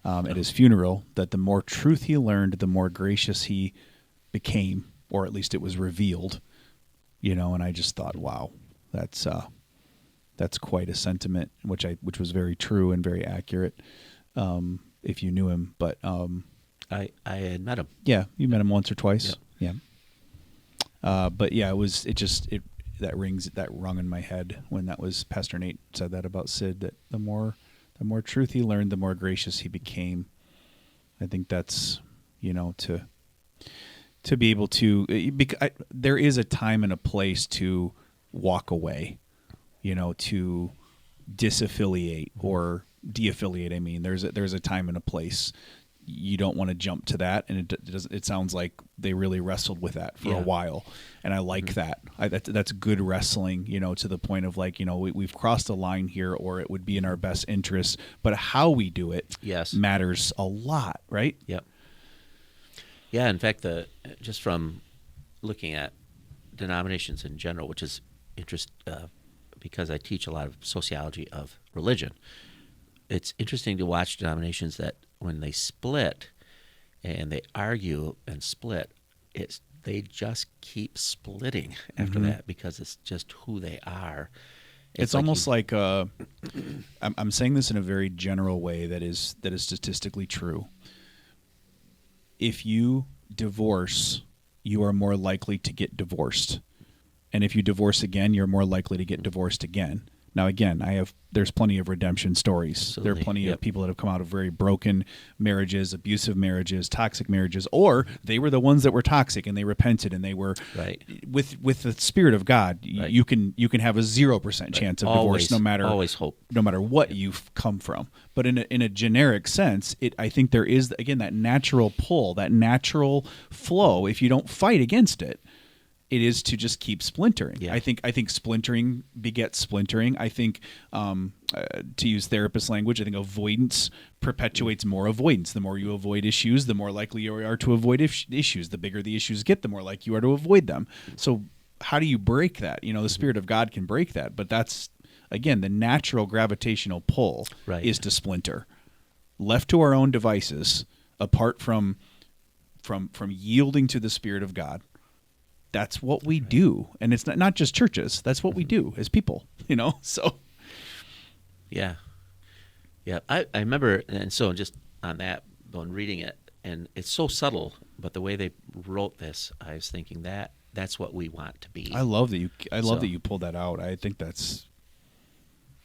at his funeral that the more truth he learned, the more gracious he became, or at least it was revealed. And I just thought, wow, that's quite a sentiment, which was very true and very accurate. If you knew him, but I had met him. Yeah, you met him once or twice. Yeah. But yeah, that rung in my head when that was Pastor Nate said that about Sid, that the more truth he learned, the more gracious he became. I think that's to be able to. There is a time and a place to walk away, to disaffiliate or de-affiliate. I mean, there's a time and a place. You don't want to jump to that, and it sounds like they really wrestled with that for a while, and I like that. That's good wrestling, to the point of like, we've crossed a line here, or it would be in our best interest, but how we do it matters a lot, right? Yep. Yeah, in fact, just from looking at denominations in general, which is because I teach a lot of sociology of religion, it's interesting to watch denominations that when they split and they argue and split, they just keep splitting after that because it's just who they are. It's like almost like I'm saying this in a very general way that is statistically true. If you divorce, you are more likely to get divorced. And if you divorce again, you're more likely to get divorced again. Now, again, there's plenty of redemption stories. Absolutely. There are plenty of people that have come out of very broken marriages, abusive marriages, toxic marriages, or they were the ones that were toxic and they repented and they were with the Spirit of God. You can have a 0% chance of divorce, no matter what you've come from. But in a generic sense, I think there is, again, that natural pull, that natural flow. If you don't fight against it, it is to just keep splintering. Yeah. I think splintering begets splintering. I think, to use therapist language, I think avoidance perpetuates more avoidance. The more you avoid issues, the more likely you are to avoid issues. The bigger the issues get, the more likely you are to avoid them. So how do you break that? The Spirit of God can break that, but that's, again, the natural gravitational pull is to splinter. Left to our own devices, apart from yielding to the Spirit of God, that's what we do. And it's not just churches. That's what we do as people, so. Yeah. Yeah. I remember, and so just on that, when reading it, and it's so subtle, but the way they wrote this, I was thinking that's what we want to be. I love that you pulled that out. I think that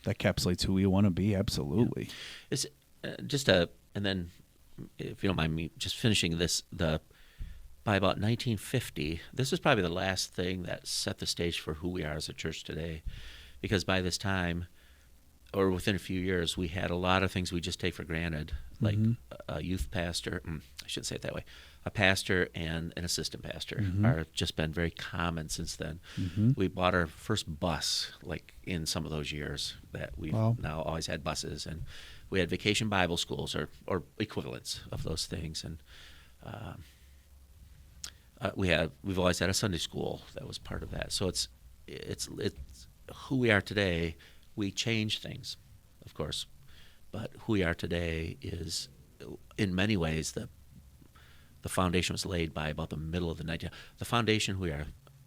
encapsulates who we want to be. Absolutely. Yeah. It's and then if you don't mind me just finishing this, by about 1950, this was probably the last thing that set the stage for who we are as a church today, because by this time, or within a few years, we had a lot of things we just take for granted, like a youth pastor. I shouldn't say it that way. A pastor and an assistant pastor are just been very common since then. We bought our first bus, like in some of those years that we've now always had buses, and we had vacation Bible schools or equivalents of those things, and we've always had a Sunday school that was part of that. So it's who we are today. We change things, of course, but who we are today is, in many ways, the foundation was laid by about the middle of the 19th. The foundation who we are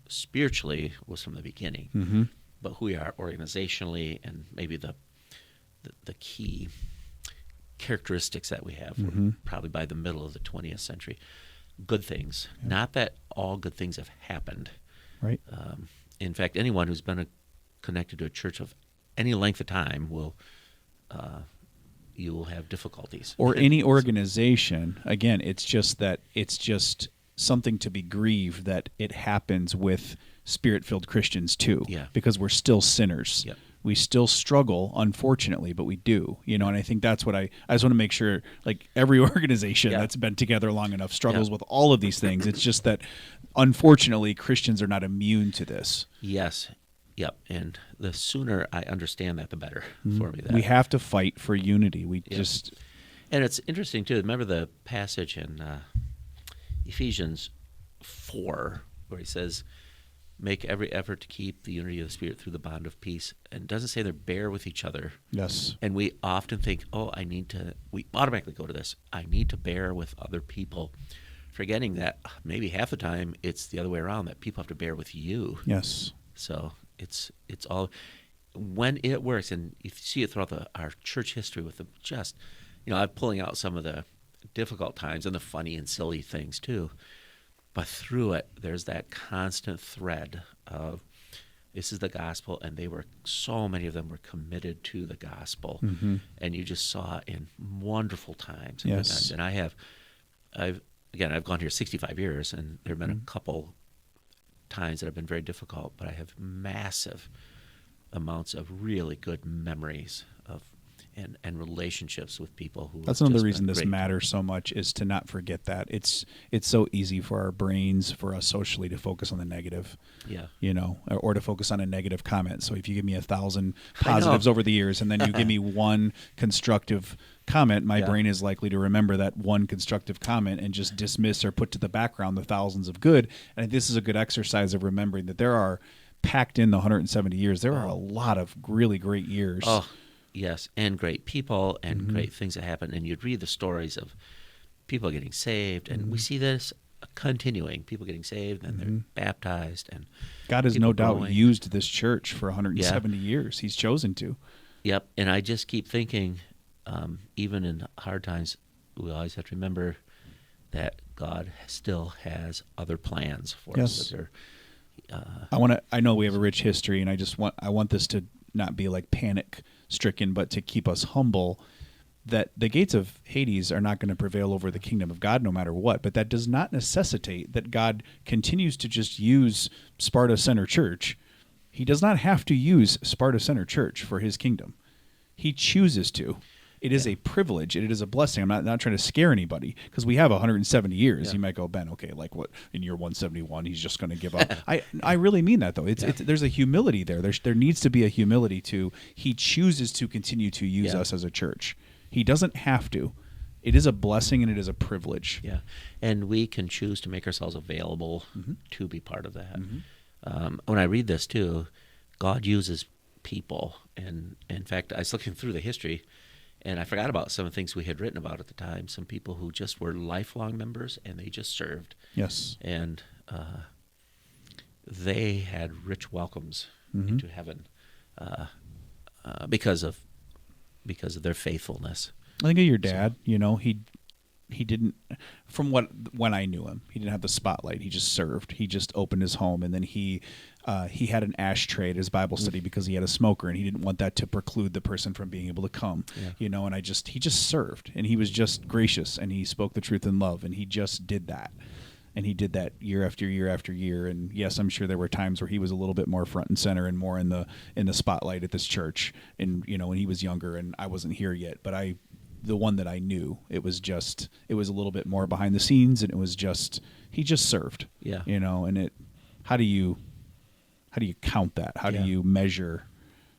spiritually was from the beginning, but who we are organizationally and maybe the key characteristics that we have were probably by the middle of the 20th century. Good things. Not that all good things have happened. Right. In fact, anyone who's been connected to a church of any length of time you will have difficulties. Or any organization. Again, it's just something to be grieved that it happens with Spirit-filled Christians too. Yeah. Because we're still sinners. Yep. We still struggle, unfortunately, but we do, and I think that's what I just want to make sure, like every organization that's been together long enough struggles with all of these things. It's just that, unfortunately, Christians are not immune to this. Yes. Yep. And the sooner I understand that, the better for me. We have to fight for unity. And it's interesting, too. Remember the passage in Ephesians 4 where he says, make every effort to keep the unity of the Spirit through the bond of peace. And it doesn't say they're bear with each other. Yes. And we often think, we automatically go to this, I need to bear with other people, forgetting that maybe half the time it's the other way around, that people have to bear with you. Yes. So it's all, when it works, and you see it throughout our church history with I'm pulling out some of the difficult times and the funny and silly things too. But through it, there's that constant thread of this is the gospel, and so many of them were committed to the gospel, and you just saw it in wonderful times. And yes. And I've gone here 65 years, and there have been a couple times that have been very difficult, but I have massive amounts of really good memories of and relationships with people who. That's have another just reason been this great. matters so much, is to not forget that. It's so easy for our brains, for us socially, to focus on the negative. Yeah. Or to focus on a negative comment. So if you give me 1,000 I know. positives over the years and then you give me one constructive comment, my Yeah. brain is likely to remember that one constructive comment and just dismiss or put to the background the thousands of good. And this is a good exercise of remembering that there are, packed in the 170 years, there are a lot of really great years. Oh, yes, and great people and Mm-hmm. great things that happen. And you'd read the stories of people getting saved, and Mm-hmm. we see this continuing. People getting saved, and they're baptized, and God has people no doubt growing. used this church for 170 years. He's chosen to. Yep. And I just keep thinking, even in hard times, we always have to remember that God still has other plans for Yes. us. That they're, I know we have a rich history, and I want this to not be like panic stricken, but to keep us humble, that the gates of Hades are not going to prevail over the kingdom of God no matter what. But that does not necessitate that God continues to just use Sparta Center Church. He does not have to use Sparta Center Church for his kingdom. He chooses to. It is a privilege. It is a blessing. I'm not trying to scare anybody, because we have 170 years. Yeah. You might go, Ben, okay, like what, in year 171, he's just going to give up. I really mean that, though. There's a humility there. There needs to be a humility to, he chooses to continue to use us as a church. He doesn't have to. It is a blessing and it is a privilege. Yeah, and we can choose to make ourselves available to be part of that. When I read this too, God uses people, and in fact, I was looking through the history, and I forgot about some of the things we had written about at the time. Some people who just were lifelong members, and they just served. Yes. And they had rich welcomes into heaven because of their faithfulness. I think of your dad. He didn't, when I knew him, he didn't have the spotlight. He just served. He just opened his home, and then he had an ashtray at his Bible study because he had a smoker, and he didn't want that to preclude the person from being able to come. And he just served, and he was just gracious, and he spoke the truth in love, and he just did that. And he did that year after year after year. And yes, I'm sure there were times where he was a little bit more front and center and more in the spotlight at this church. And when he was younger and I wasn't here yet, but the one that I knew, it was a little bit more behind the scenes, and he just served. Yeah. And how do you count that? How do you measure?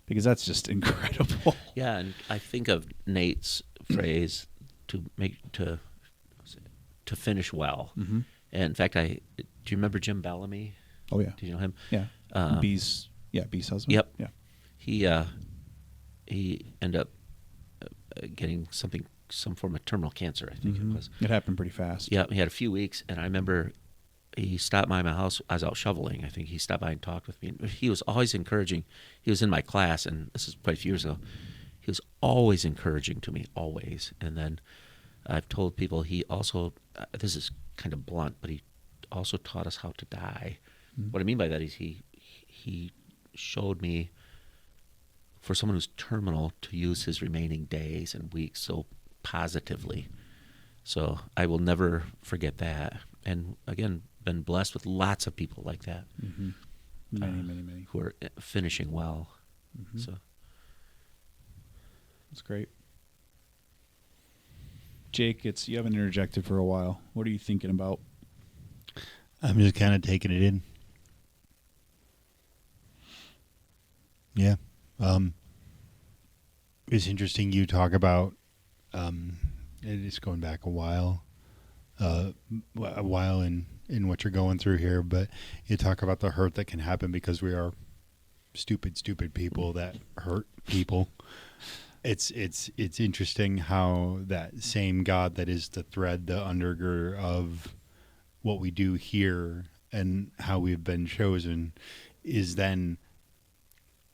Because that's just incredible. Yeah, and I think of Nate's phrase to finish well. And in fact, do you remember Jim Bellamy? Oh yeah. Do you know him? Yeah. Bee's husband. Yep. Yeah. He ended up getting some form of terminal cancer, I think it was. It happened pretty fast. Yeah, he had a few weeks, and I remember he stopped by my house. I was out shoveling. I think he stopped by and talked with me. He was always encouraging. He was in my class, and this is quite a few years ago. He was always encouraging to me, always. And then I've told people he also, this is kind of blunt, but he also taught us how to die. What I mean by that is he showed me, for someone who's terminal, to use his remaining days and weeks so positively. So I will never forget that. And again, been blessed with lots of people like that. Many. Who are finishing well. So That's great. Jake, you haven't interjected for a while. What are you thinking about? I'm just kind of taking it in. Yeah. It's interesting you talk about, it is going back a while in what you're going through here, but you talk about the hurt that can happen because we are stupid people that hurt people. It's interesting how that same God that is the thread, the undergird of what we do here and how we've been chosen, is then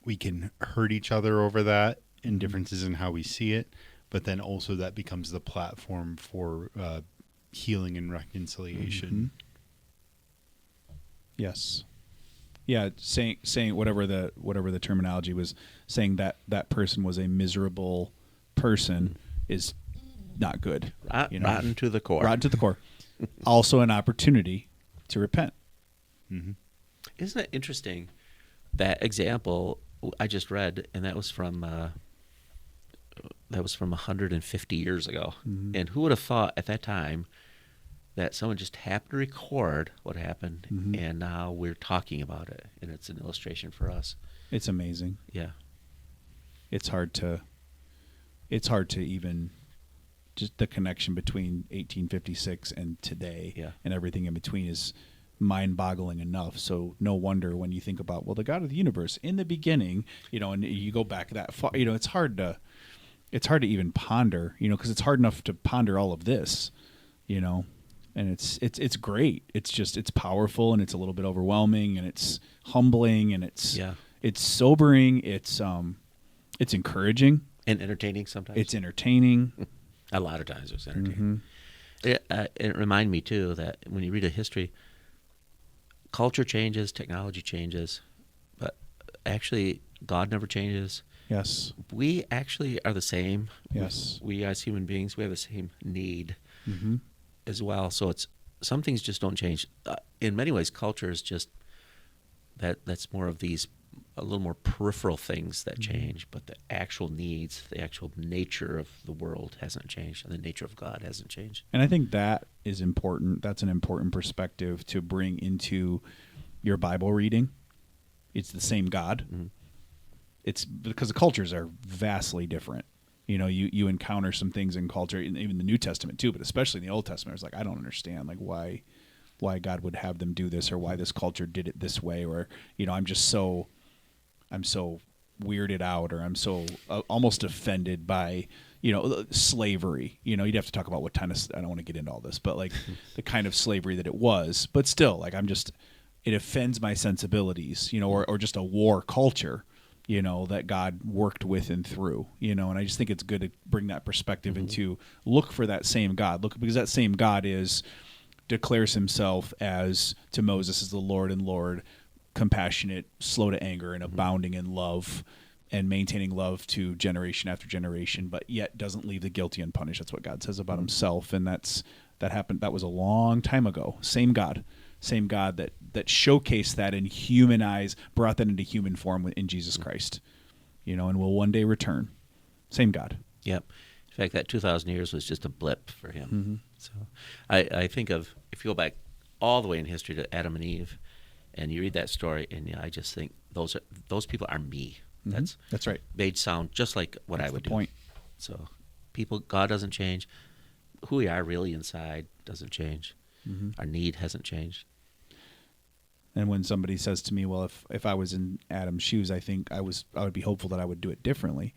we can hurt each other over that and differences in how we see it, but then also that becomes the platform for healing and reconciliation. Yes. Yeah, saying whatever the terminology was, saying that person was a miserable person is not good. rotten to the core. Rotten to the core. Also an opportunity to repent. Isn't it interesting, that example I just read, and that was from that was from 150 years ago. Mhm. And who would have thought at that time that someone just happened to record what happened, Mhm. and now we're talking about it, and it's an illustration for us. It's amazing. Yeah. It's hard to even just the connection between 1856 and today Yeah. and everything in between is mind-boggling enough. So no wonder when you think about, well, the God of the universe in the beginning, and you go back that far, it's hard to even ponder, because it's hard enough to ponder all of this, and it's great. It's powerful, and it's a little bit overwhelming, and it's humbling, and it's sobering. It's encouraging. And entertaining sometimes. It's entertaining. A lot of times it's entertaining. It reminded me, too, that when you read a history, culture changes, technology changes, but actually God never changes. Yes. We actually are the same. Yes. We as human beings, we have the same need Mm-hmm. as well. So some things just don't change. In many ways, culture is just that's more of these a little more peripheral things that change, but the actual needs, the actual nature of the world hasn't changed, and the nature of God hasn't changed. And I think that is important. That's an important perspective to bring into your Bible reading. It's the same God. Mm-hmm. It's because the cultures are vastly different. You encounter some things in culture, even the New Testament too, but especially in the Old Testament. It's like, I don't understand why God would have them do this, or why this culture did it this way, or I'm so weirded out, or I'm so almost offended by slavery. You'd have to talk about what kind of, I don't want to get into all this, but the kind of slavery that it was. But still, it offends my sensibilities, or just a war culture, that God worked with and through, and I just think it's good to bring that perspective into look for that same God. Because that same God declares himself to Moses as the Lord and Lord, compassionate, slow to anger, and abounding in love, and maintaining love to generation after generation, but yet doesn't leave the guilty unpunished. That's what God says about himself, and that happened. That was a long time ago. Same God that showcased that in human eyes, brought that into human form in Jesus Christ, and will one day return. Same God. Yep. In fact, that 2,000 years was just a blip for him. Mm-hmm. So I think of, if you go back all the way in history to Adam and Eve, and you read that story, and I just think those people are me. Mm-hmm. That's right. They'd sound just like what That's I would the do. point. So God doesn't change. Who we are really inside doesn't change. Mm-hmm. Our need hasn't changed. And when somebody says to me, well, if I was in Adam's shoes, I think I would be hopeful that I would do it differently.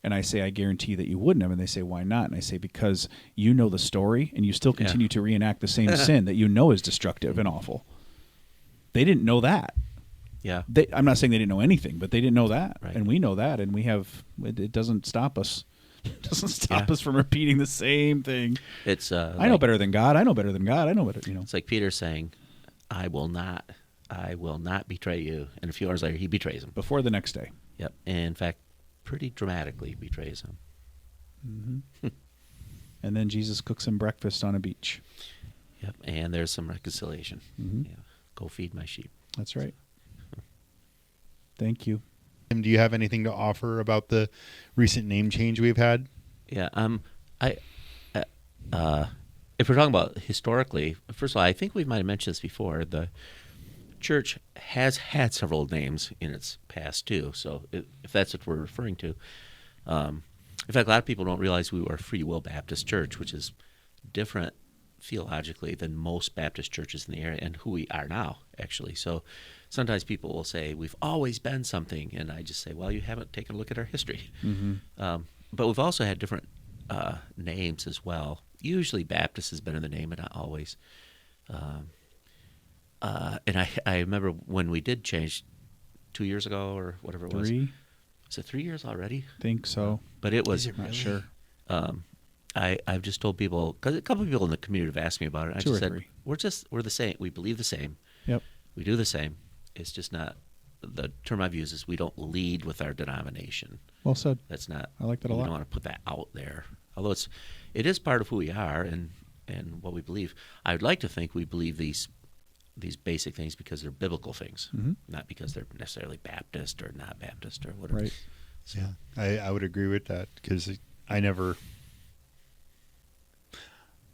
And I say, I guarantee that you wouldn't have. And they say, why not? And I say, because you know the story, and you still continue to reenact the same sin that is destructive and awful. They didn't know that. Yeah. I'm not saying they didn't know anything, but they didn't know that. Right. And we know that, and it doesn't stop us. It doesn't stop us from repeating the same thing. It's I know better than God. I know better than God. I know better. It's like Peter saying, I will not betray you. And a few hours later, he betrays him. Before the next day. Yep. And in fact, pretty dramatically betrays him. Mm-hmm. And then Jesus cooks him breakfast on a beach. Yep. And there's some reconciliation. Mm-hmm. Yeah. Go feed my sheep. That's right. Thank you. Tim, do you have anything to offer about the recent name change we've had? Yeah. If we're talking about historically, first of all, I think we might have mentioned this before. The church has had several names in its past too. So if that's what we're referring to, in fact, a lot of people don't realize we were a Free Will Baptist Church, which is different theologically than most Baptist churches in the area, and who we are now, actually. So sometimes people will say, we've always been something, and I just say, well, you haven't taken a look at our history. Mm-hmm. But we've also had different names as well. Usually Baptist has been in the name, but not always. And I remember when we did change 2 years ago or whatever it was. 3? Is it 3 years already? Think so. But it was. Is it really? Not sure. I've just told people, because a couple of people in the community have asked me about it. I 2 or just said, 3. we're the same. We believe the same. Yep. We do the same. It's just not, the term I've used is we don't lead with our denomination. Well said. That's not. I like that a we lot. don't want to put that out there. Although it is part of who we are and what we believe. I'd like to think we believe these basic things because they're biblical things, Mm-hmm. not because they're necessarily Baptist or not Baptist or whatever. Right. Yeah, I would agree with that because I never,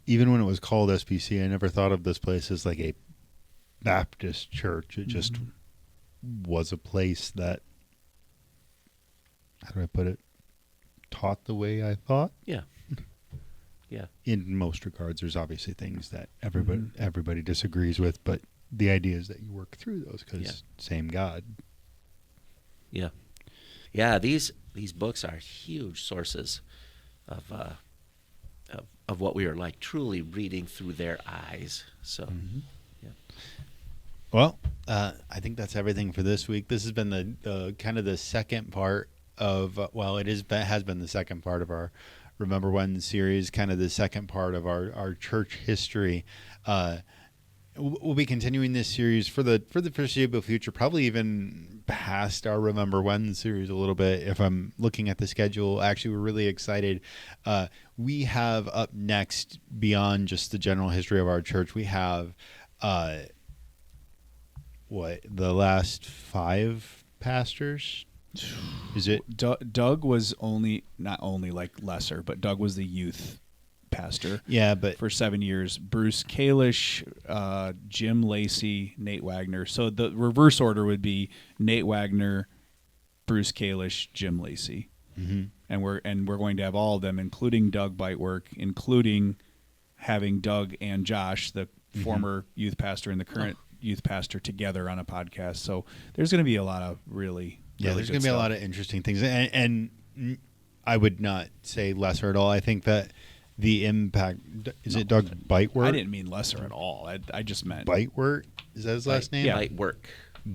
even when it was called SPC, I never thought of this place as like a Baptist church. It just was a place that, how do I put it, taught the way I thought. Yeah. Yeah. In most regards, there's obviously things that everybody disagrees with, but the idea is that you work through those because same God. Yeah. Yeah, these books are huge sources of what we are like truly reading through their eyes. So, yeah. Well, I think that's everything for this week. This has been the kind of the second part of has been the second part of our Remember When series, kind of the second part of our church history. We'll be continuing this series for the foreseeable future, probably even past our Remember When series a little bit. If I'm looking at the schedule, actually, we're really excited. We have up next, beyond just the general history of our church, we have the last 5 pastors. Is it Doug was not only like lesser, but Doug was the youth pastor. Yeah, but for 7 years, Bruce Kalish, Jim Lacey, Nate Wagner. So the reverse order would be Nate Wagner, Bruce Kalish, Jim Lacey, and we're going to have all of them, including Doug Bitework, including having Doug and Josh, the former youth pastor and the current youth pastor, together on a podcast. So there's going to be a lot of really there's going to be a lot of interesting things, and I would not say lesser at all. I think that the impact, is it Doug Bitework? I didn't mean lesser at all. I just meant Bitework. Is that his last name? Yeah. Bitework.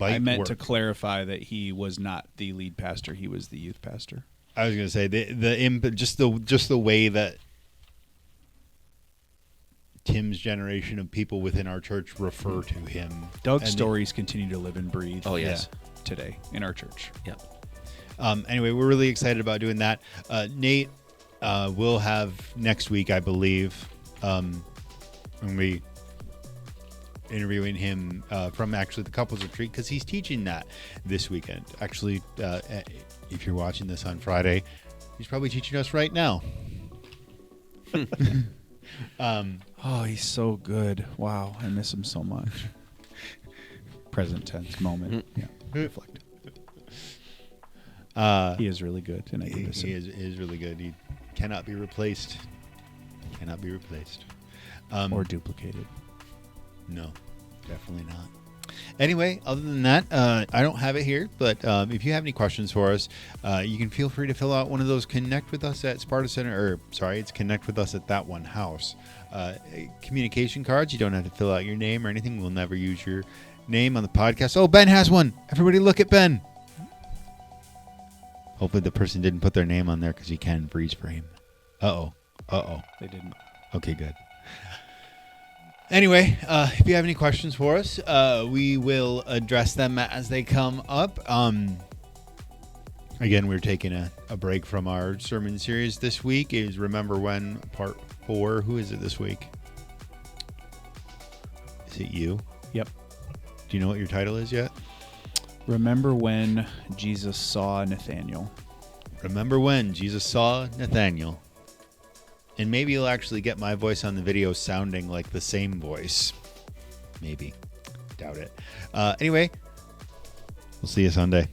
I meant to clarify that he was not the lead pastor; he was the youth pastor. I was going to say just the way that Tim's generation of people within our church refer to him. Doug's stories continue to live and breathe. Oh yes, today in our church. Yeah. Anyway, we're really excited about doing that. Nate will have next week, I believe, when we interviewing him from actually the couples retreat, because he's teaching that this weekend. Actually, if you're watching this on Friday, he's probably teaching us right now. Oh, he's so good. Wow, I miss him so much. Present tense moment. Yeah, reflect. He is really good, and I do miss him. He is really good. He cannot be replaced. Cannot be replaced. Or duplicated. No, definitely not. Anyway, other than that, I don't have it here, but if you have any questions for us, you can feel free to fill out one of those Connect With Us at Sparta Center, it's Connect With Us at That One House communication cards. You don't have to fill out your name or anything. We'll never use your name on the podcast. Oh, Ben has one. Everybody look at Ben. Hopefully the person didn't put their name on there because you can freeze frame. Uh-oh. They didn't. Okay, good. Anyway, if you have any questions for us, we will address them as they come up. Again, we're taking a break from our sermon series this week. Is Remember When Part 4. Who is it this week? Is it you? Yep. Do you know what your title is yet? Remember when Jesus saw Nathanael. Remember when Jesus saw Nathanael. And maybe you'll actually get my voice on the video sounding like the same voice. Maybe. Doubt it. Anyway, we'll see you Sunday.